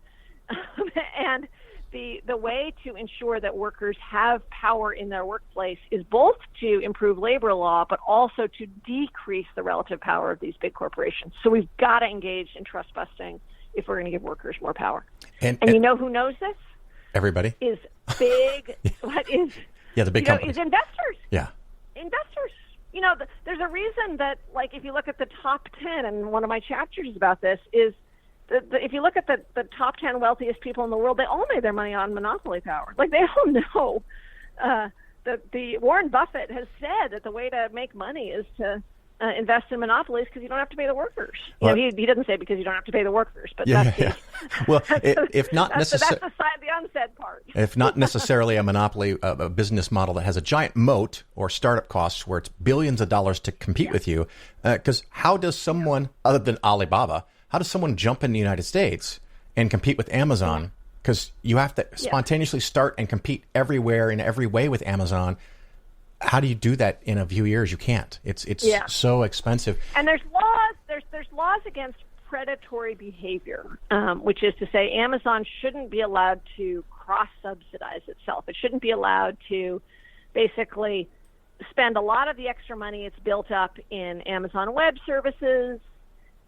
And the way to ensure that workers have power in their workplace is both to improve labor law, but also to decrease the relative power of these big corporations. So we've got to engage in trust busting if we're going to give workers more power. And you know who knows this? Everybody. Is big, what is... Yeah, the big companies. Is investors. Yeah. Investors. There's a reason that, like, if you look at the top 10, and one of my chapters is about this, is if you look at the top 10 wealthiest people in the world, they all made their money on monopoly power. Like, they all know. The Warren Buffett has said that the way to make money is to invest in monopolies because you don't have to pay the workers. He doesn't say because you don't have to pay the workers, but that's well, if not necessarily, that's the unsaid part. If not necessarily a monopoly, a business model that has a giant moat or startup costs where it's billions of dollars to compete with you, because how does someone other than Alibaba, how does someone jump in the United States and compete with Amazon? Because you have to spontaneously start and compete everywhere in every way with Amazon. how do you do that in a few years? You can't. It's so expensive. And there's laws. There's laws against predatory behavior, which is to say, Amazon shouldn't be allowed to cross-subsidize itself. It shouldn't be allowed to basically spend a lot of the extra money it's built up in Amazon Web Services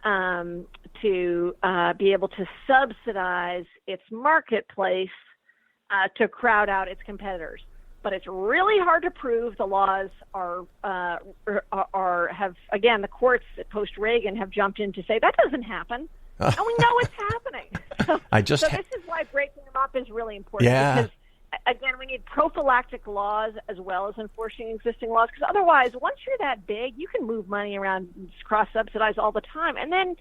to be able to subsidize its marketplace to crowd out its competitors. But it's really hard to prove. The laws again, the courts post Reagan have jumped in to say that doesn't happen, and we know it's happening. So this is why breaking them up is really important. Yeah. Because again, we need prophylactic laws as well as enforcing existing laws. Because otherwise, once you're that big, you can move money around, cross-subsidize all the time, and then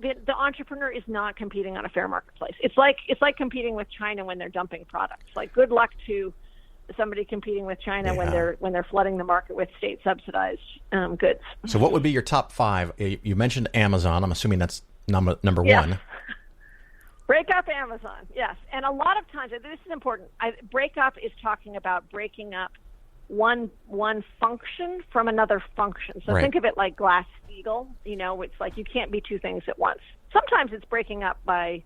the entrepreneur is not competing on a fair marketplace. It's like competing with China when they're dumping products. Like, good luck to somebody competing with China when they're flooding the market with state subsidized goods. So, what would be your top 5? You mentioned Amazon. I'm assuming that's number one. Break up Amazon, yes. And a lot of times, this is important. Break up is talking about breaking up one function from another function. So think of it like Glass-Steagall. It's like you can't be two things at once. Sometimes it's breaking up by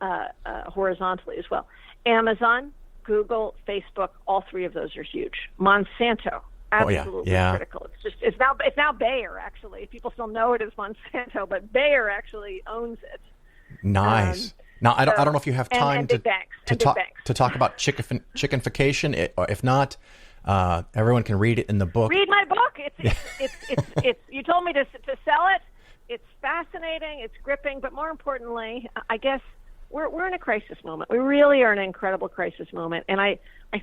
horizontally as well. Amazon, Google, Facebook, all three of those are huge. Monsanto, absolutely critical. It's now Bayer, actually. People still know it as Monsanto, but Bayer actually owns it. Nice. Now, I don't know if you have time to talk about chickenification. If not, everyone can read it in the book. Read my book. It's you told me to sell it. It's fascinating. It's gripping. But more importantly, I guess we're in a crisis moment. We really are in an incredible crisis moment. And I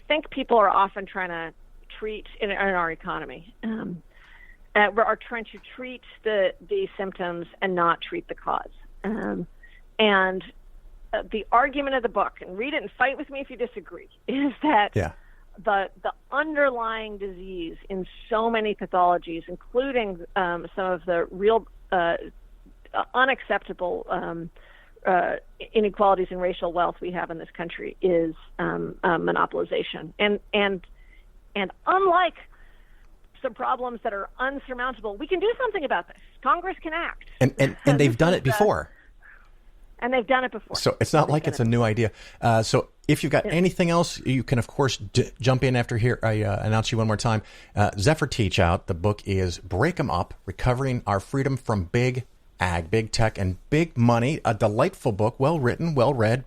think people are often trying to treat in our economy. Are trying to treat the symptoms and not treat the cause. And the argument of the book, and read it and fight with me if you disagree, is that the underlying disease in so many pathologies, including some of the real unacceptable inequalities in racial wealth we have in this country, is monopolization. And unlike some problems that are unsurmountable, we can do something about this. Congress can act. And they've done it before. And they've done it before. So it's not like it's a new idea. So if you've got anything else, you can, of course, jump in after here. I announce you one more time. Zephyr Teachout, the book is Break 'em Up, Recovering Our Freedom from Big Ag, Big Tech, and Big Money. A delightful book, well written, well read,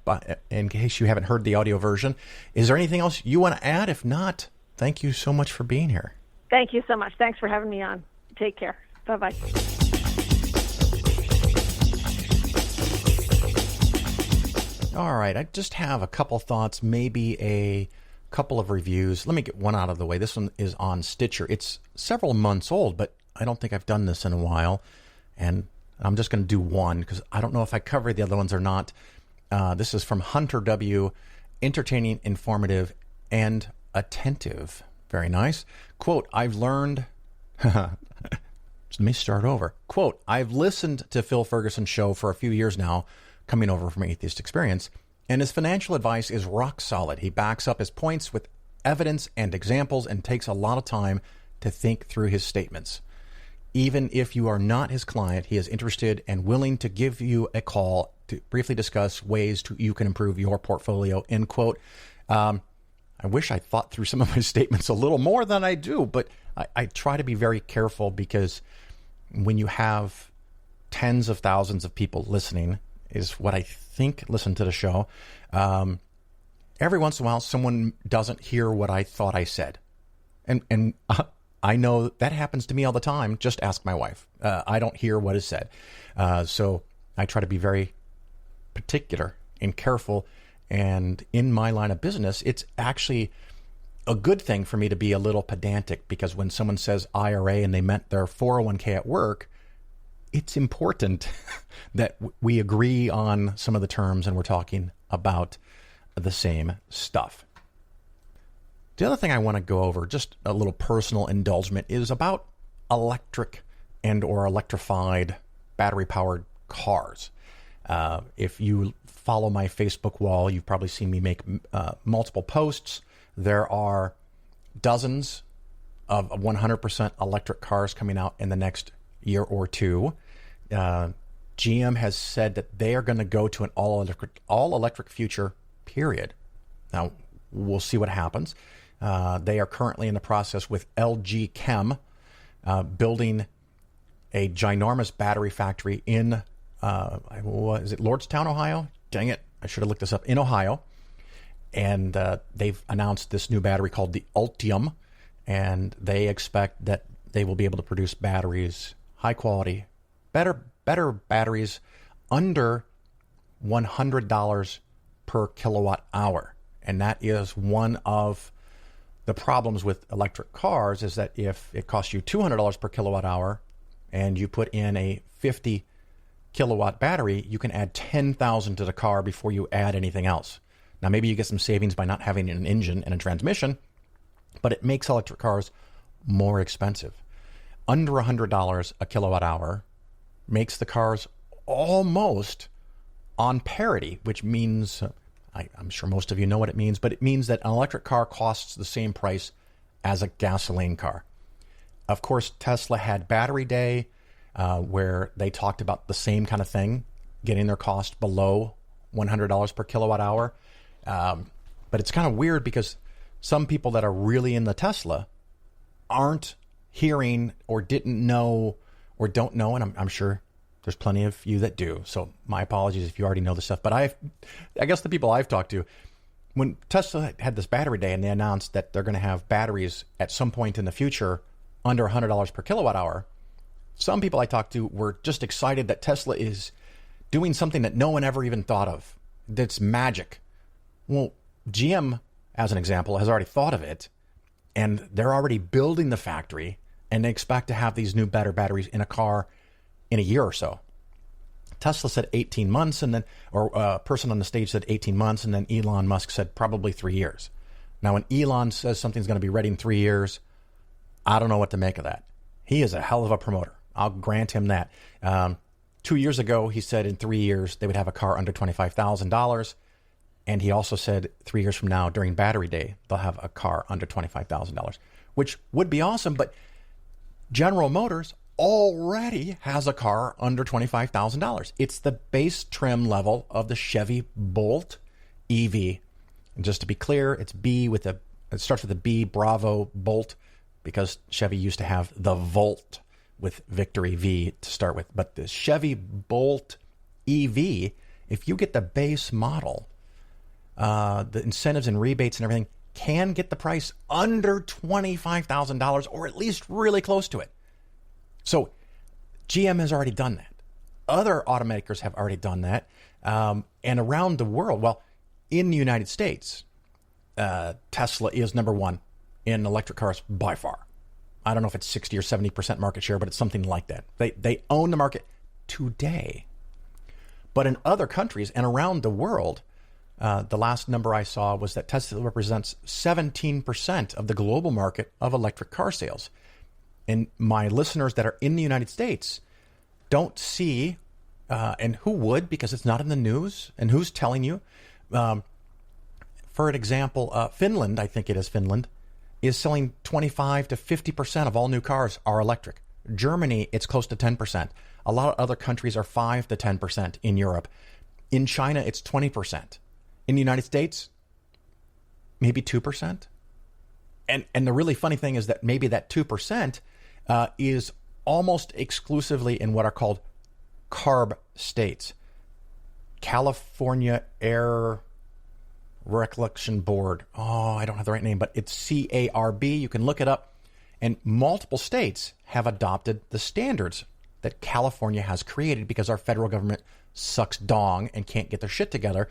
in case you haven't heard the audio version. Is there anything else you want to add? If not, thank you so much for being here. Thank you so much. Thanks for having me on. Take care. Bye-bye. All right, I just have a couple thoughts, maybe a couple of reviews. Let me get one out of the way. This one is on Stitcher. It's several months old, but I don't think I've done this in a while. And I'm just going to do one because I don't know if I covered the other ones or not. This is from Hunter W., entertaining, informative, and attentive. Very nice. Quote, I've learned... Let me start over. Quote, I've listened to Phil Ferguson's show for a few years now, coming over from Atheist Experience, and his financial advice is rock solid. He backs up his points with evidence and examples and takes a lot of time to think through his statements. Even if you are not his client, he is interested and willing to give you a call to briefly discuss ways you can improve your portfolio, end quote. I wish I thought through some of my statements a little more than I do, but I try to be very careful because when you have tens of thousands of people listening, is what I think listen to the show. Every once in a while, someone doesn't hear what I thought I said. And I know that happens to me all the time. Just ask my wife. I don't hear what is said. So I try to be very particular and careful. And in my line of business, it's actually a good thing for me to be a little pedantic, because when someone says IRA and they meant their 401k at work, it's important that we agree on some of the terms and we're talking about the same stuff. The other thing I want to go over, just a little personal indulgence, is about electric and or electrified battery-powered cars. If you follow my Facebook wall, you've probably seen me make multiple posts. There are dozens of 100% electric cars coming out in the next year or two. GM has said that they are going to go to an all-electric future, period. Now, we'll see what happens. They are currently in the process with LG Chem building a ginormous battery factory in, is it Lordstown, Ohio? Dang it, I should have looked this up. In Ohio. And they've announced this new battery called the Ultium, and they expect that they will be able to produce batteries, high quality, better batteries under $100 per kilowatt hour. And that is one of the problems with electric cars, is that if it costs you $200 per kilowatt hour and you put in a 50 kilowatt battery, you can add 10,000 to the car before you add anything else. Now, maybe you get some savings by not having an engine and a transmission, but it makes electric cars more expensive. Under $100 a kilowatt hour makes the cars almost on parity, which means, I'm sure most of you know what it means, but it means that an electric car costs the same price as a gasoline car. Of course, Tesla had Battery Day, where they talked about the same kind of thing, getting their cost below $100 per kilowatt hour. But it's kind of weird because some people that are really in the Tesla aren't hearing or didn't know or don't know, and I'm sure there's plenty of you that do. So my apologies if you already know this stuff. But I guess the people I've talked to, when Tesla had this Battery Day and they announced that they're going to have batteries at some point in the future under $100 per kilowatt hour, some people I talked to were just excited that Tesla is doing something that no one ever even thought of. That's magic. Well, GM, as an example, has already thought of it, and they're already building the factory, and they expect to have these new better batteries in a car in a year or so. Tesla said 18 months, and then, or a person on the stage said 18 months, and then Elon Musk said probably 3 years. Now, when Elon says something's going to be ready in 3 years, I don't know what to make of that. He is a hell of a promoter. I'll grant him that. 2 years ago, he said in 3 years they would have a car under $25,000. And he also said 3 years from now, during Battery Day, they'll have a car under $25,000, which would be awesome. But General Motors already has a car under $25,000. It's the base trim level of the Chevy Bolt EV. And just to be clear, it starts with a B, Bravo, Bolt, because Chevy used to have the Volt with Victory V to start with. But the Chevy Bolt EV, if you get the base model, the incentives and rebates and everything, can get the price under $25,000, or at least really close to it. So GM has already done that. Other automakers have already done that. And around the world, well, in the United States, Tesla is number one in electric cars by far. I don't know if it's 60 or 70% market share, but it's something like that. They own the market today. But in other countries and around the world, the last number I saw was that Tesla represents 17% of the global market of electric car sales. And my listeners that are in the United States don't see, and who would, because it's not in the news, and who's telling you? For an example, Finland, I think it is Finland, is selling 25 to 50% of all new cars are electric. Germany, it's close to 10%. A lot of other countries are 5 to 10% in Europe. In China, it's 20%. In the United States, maybe 2%. And the really funny thing is that maybe that 2% is almost exclusively in what are called CARB states. California Air Recollection Board. Oh, I don't have the right name, but it's CARB. You can look it up. And multiple states have adopted the standards that California has created because our federal government sucks dong and can't get their shit together.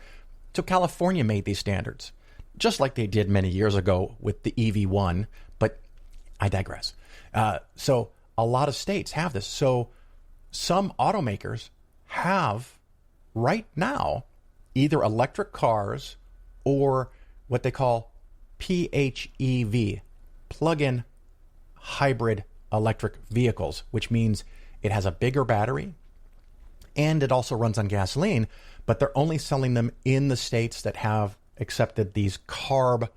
So California made these standards, just like they did many years ago with the EV1, but I digress. So a lot of states have this. So some automakers have right now either electric cars or what they call PHEV, plug-in hybrid electric vehicles, which means it has a bigger battery and it also runs on gasoline, but they're only selling them in the states that have accepted these CARB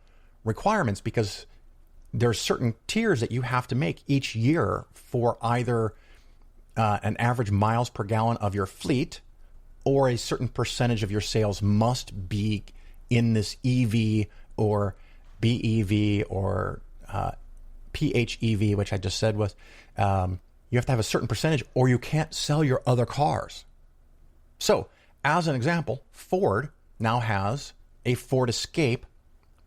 requirements because there's certain tiers that you have to make each year for either an average miles per gallon of your fleet, or a certain percentage of your sales must be in this EV or BEV or PHEV, which I just said was, you have to have a certain percentage or you can't sell your other cars. So, as an example, Ford now has a Ford Escape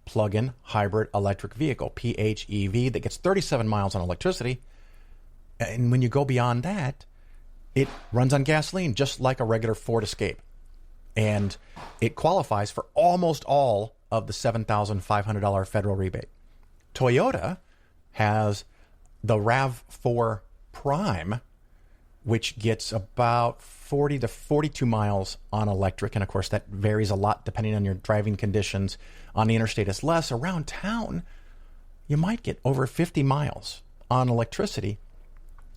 plug-in hybrid electric vehicle, PHEV, that gets 37 miles on electricity. And when you go beyond that, it runs on gasoline, just like a regular Ford Escape. And it qualifies for almost all of the $7,500 federal rebate. Toyota has the RAV4 Prime, which gets about 40 to 42 miles on electric. And of course, that varies a lot depending on your driving conditions. On the interstate, it's less. Around town, you might get over 50 miles on electricity.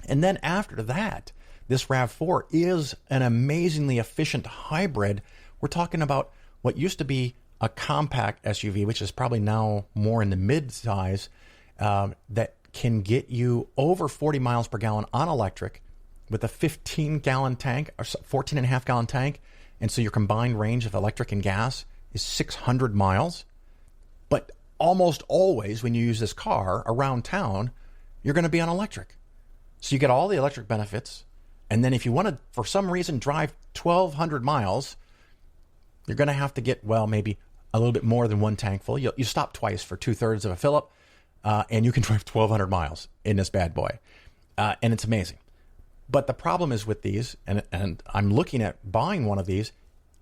And then after that, this RAV4 is an amazingly efficient hybrid. We're talking about what used to be a compact SUV, which is probably now more in the mid-size, that can get you over 40 miles per gallon on electric with a 15-gallon tank or 14.5-gallon tank. And so your combined range of electric and gas is 600 miles. But almost always when you use this car around town, you're going to be on electric. So you get all the electric benefits. And then if you want to, for some reason, drive 1,200 miles, you're going to have to get, well, maybe a little bit more than one tank full. You stop twice for 2/3 of a fill-up, and you can drive 1,200 miles in this bad boy. And it's amazing. But the problem is with these, and I'm looking at buying one of these,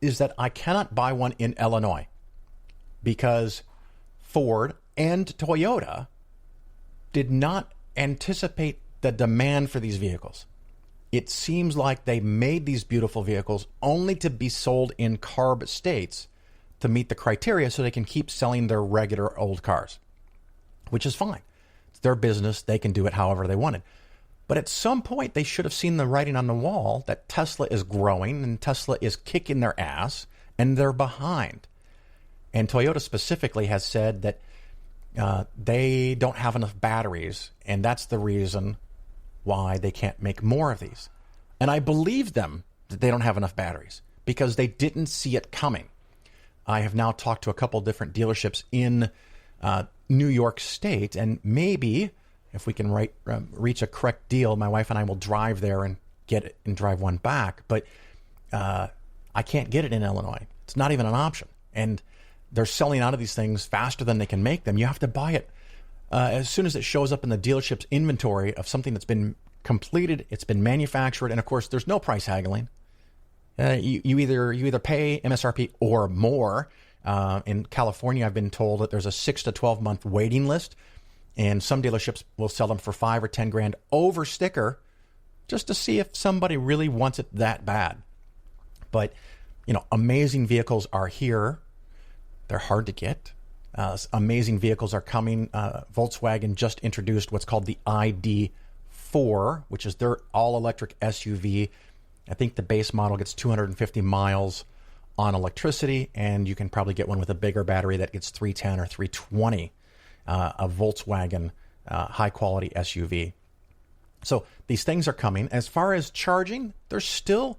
is that I cannot buy one in Illinois because Ford and Toyota did not anticipate the demand for these vehicles. It seems like they made these beautiful vehicles only to be sold in CARB states to meet the criteria so they can keep selling their regular old cars, which is fine. It's their business. They can do it however they wanted. But at some point, they should have seen the writing on the wall that Tesla is growing and Tesla is kicking their ass and they're behind. And Toyota specifically has said that they don't have enough batteries, and that's the reason why they can't make more of these. And I believe them that they don't have enough batteries because they didn't see it coming. I have now talked to a couple different dealerships in New York State, and maybe if we can reach a correct deal, my wife and I will drive there and get it and drive one back. But I can't get it in Illinois. It's not even an option. And they're selling out of these things faster than they can make them. You have to buy it as soon as it shows up in the dealership's inventory of something that's been completed, it's been manufactured, and of course, there's no price haggling. You either pay MSRP or more. In California, I've been told that there's a 6 to 12 month waiting list, and some dealerships will sell them for $5 or $10 grand over sticker, just to see if somebody really wants it that bad. But amazing vehicles are here. They're hard to get. Amazing vehicles are coming. Volkswagen just introduced what's called the ID4, which is their all-electric SUV. I think the base model gets 250 miles on electricity, and you can probably get one with a bigger battery that gets 310 or 320, a Volkswagen high-quality SUV. So these things are coming. As far as charging, there's still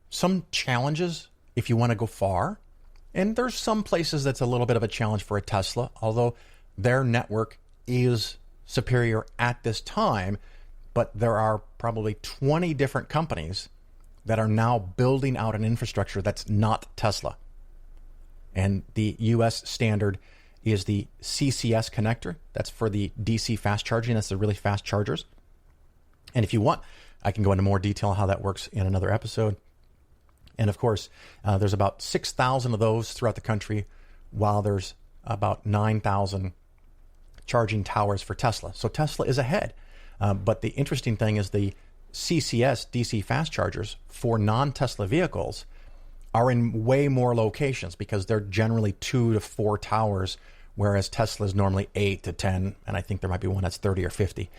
some challenges if you want to go far. And there's some places that's a little bit of a challenge for a Tesla, although their network is superior at this time. But there are probably 20 different companies that are now building out an infrastructure that's not Tesla. And the U.S. standard is the CCS connector. That's for the DC fast charging. That's the really fast chargers. And if you want, I can go into more detail on how that works in another episode. And of course, there's about 6,000 of those throughout the country, while there's about 9,000 charging towers for Tesla. So Tesla is ahead. But the interesting thing is the CCS DC fast chargers for non-Tesla vehicles are in way more locations because they're generally 2 to 4 towers, whereas Tesla is normally 8 to 10. And I think there might be one that's 30 or 50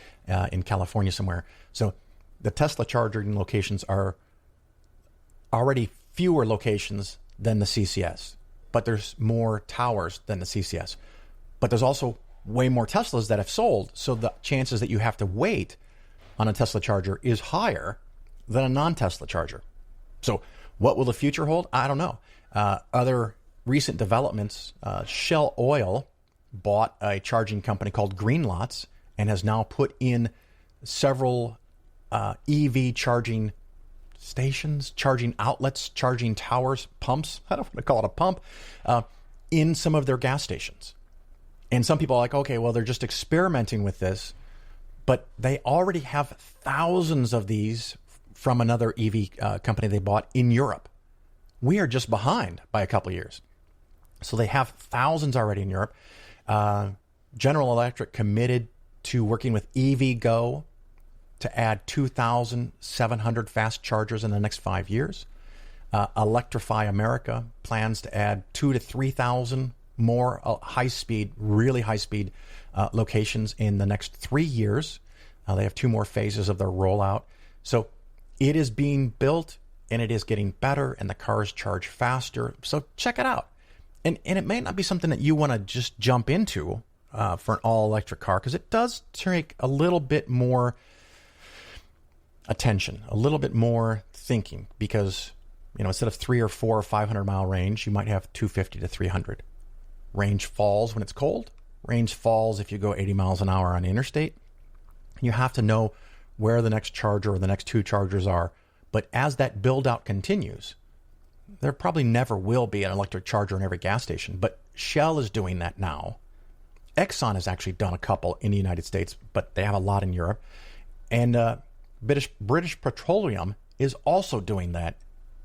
in California somewhere. So the Tesla charging locations are already fewer locations than the CCS, but there's more towers than the CCS. But there's also way more Teslas that have sold. So the chances that you have to wait on a Tesla charger is higher than a non-Tesla charger. So what will the future hold? I don't know. Other recent developments, Shell Oil bought a charging company called Greenlots and has now put in several EV charging stations, charging outlets, charging towers, pumps. I don't want to call it a pump, in some of their gas stations. And some people are like, okay, well, they're just experimenting with this, but they already have thousands of these from another EV company they bought in Europe. We are just behind by a couple of years. So they have thousands already in Europe. General Electric committed to working with EVgo to add 2,700 fast chargers in the next 5 years. Electrify America plans to add 2,000 to 3,000 more high-speed, really high-speed locations in the next 3 years. They have 2 more phases of their rollout. So it is being built, and it is getting better, and the cars charge faster. So check it out. And it may not be something that you want to just jump into for an all-electric car, because it does take a little bit more attention, a little bit more thinking, because instead of 300 or 400 or 500 mile range, you might have 250 to 300. Range falls when it's cold. Range falls if you go 80 miles an hour on the interstate. You have to know where the next charger or the next 2 chargers are. But as that build out continues, there probably never will be an electric charger in every gas station, but Shell is doing that now. Exxon has actually done a couple in the United States, but they have a lot in Europe. And British Petroleum is also doing that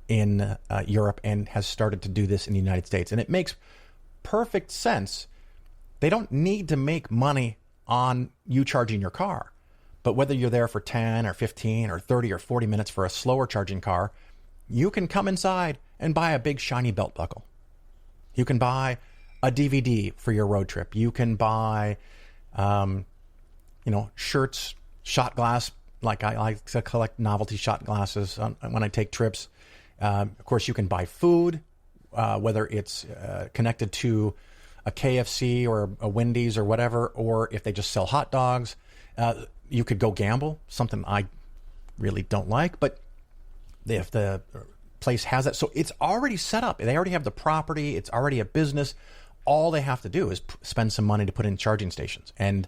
in Europe and has started to do this in the United States. And it makes perfect sense. They don't need to make money on you charging your car. But whether you're there for 10 or 15 or 30 or 40 minutes for a slower charging car, you can come inside and buy a big shiny belt buckle. You can buy a DVD for your road trip. You can buy, shirts, shot glass. Like I like to collect novelty shot glasses when I take trips. Of course, you can buy food, whether it's connected to a KFC or a Wendy's or whatever, or if they just sell hot dogs. You could go gamble, something I really don't like, but if the place has it. So it's already set up. They already have the property. It's already a business. All they have to do is spend some money to put in charging stations. And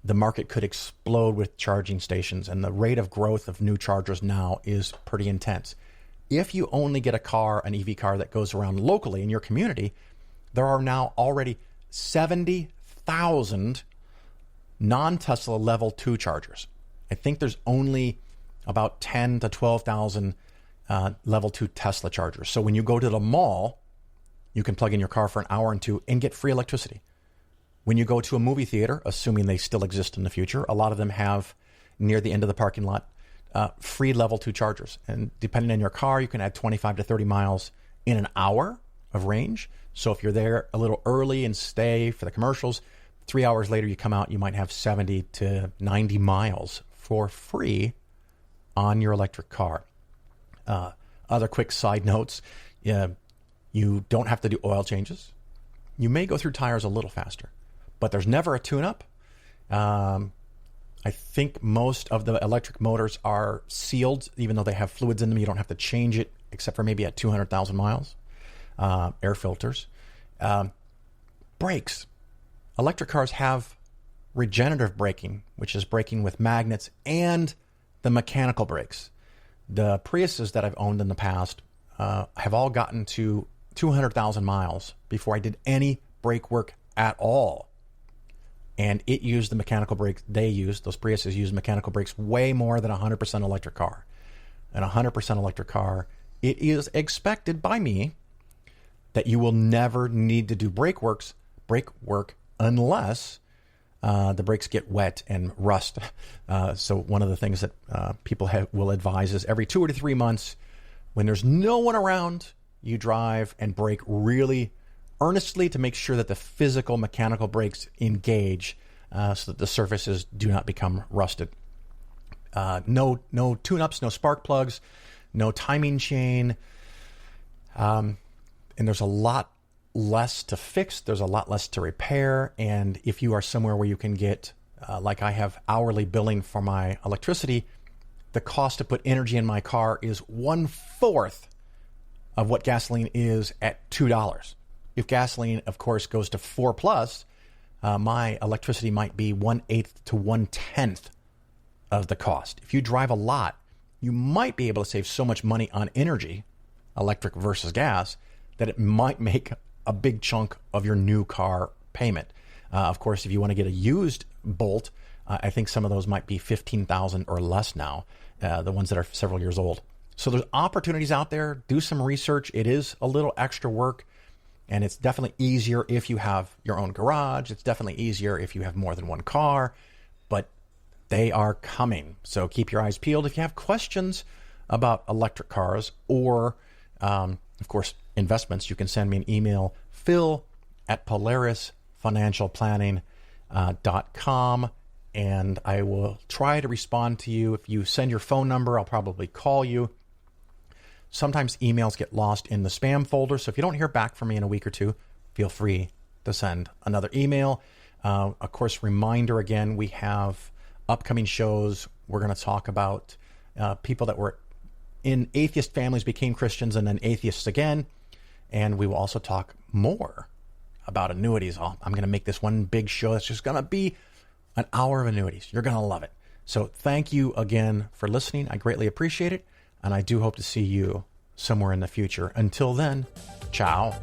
the market could explode with charging stations. And the rate of growth of new chargers now is pretty intense. If you only get a car, an EV car that goes around locally in your community, there are now already 70,000 non-Tesla level 2 chargers. I think there's only about 10 to 12,000 level 2 Tesla chargers. So when you go to the mall, you can plug in your car for an hour and 2 and get free electricity. When you go to a movie theater, assuming they still exist in the future, a lot of them have near the end of the parking lot free level 2 chargers. And depending on your car, you can add 25 to 30 miles in an hour of range. So if you're there a little early and stay for the commercials, 3 hours later you come out, you might have 70 to 90 miles for free on your electric car. Other quick side notes, you don't have to do oil changes. You may go through tires a little faster, but there's never a tune-up. I think most of the electric motors are sealed, even though they have fluids in them. You don't have to change it, except for maybe at 200,000 miles. Air filters. Brakes. Electric cars have regenerative braking, which is braking with magnets, and the mechanical brakes. The Priuses that I've owned in the past have all gotten to 200,000 miles before I did any brake work at all. And it used the mechanical brakes they used. Those Priuses used mechanical brakes way more than a 100% electric car. And a 100% electric car, it is expected by me that you will never need to do brake work unless the brakes get wet and rust. So one of the things that people will advise is every 2 or 3 months, when there's no one around, you drive and brake really earnestly to make sure that the physical mechanical brakes engage so that the surfaces do not become rusted. No tune-ups, no spark plugs, no timing chain. And there's a lot less to fix. There's a lot less to repair. And if you are somewhere where you can get, like I have hourly billing for my electricity, the cost to put energy in my car is 1/4 of what gasoline is at $2. If gasoline, of course, goes to 4+, my electricity might be 1/8 to 1/10 of the cost. If you drive a lot, you might be able to save so much money on energy, electric versus gas, that it might make a big chunk of your new car payment. Of course, if you want to get a used Bolt, I think some of those might be $15,000 or less now, the ones that are several years old. So there's opportunities out there. Do some research. It is a little extra work, and it's definitely easier if you have your own garage. It's definitely easier if you have more than one car, but they are coming. So keep your eyes peeled. If you have questions about electric cars or, of course, investments, you can send me an email, phil@polarisfinancialplanning.com, and I will try to respond to you. If you send your phone number, I'll probably call you. Sometimes emails get lost in the spam folder, so if you don't hear back from me in a week or two, feel free to send another email. Of course, reminder again, we have upcoming shows. We're going to talk about people that were in atheist families became Christians and then atheists again. And we will also talk more about annuities. I'm going to make this one big show. It's just going to be an hour of annuities. You're going to love it. So thank you again for listening. I greatly appreciate it. And I do hope to see you somewhere in the future. Until then, ciao.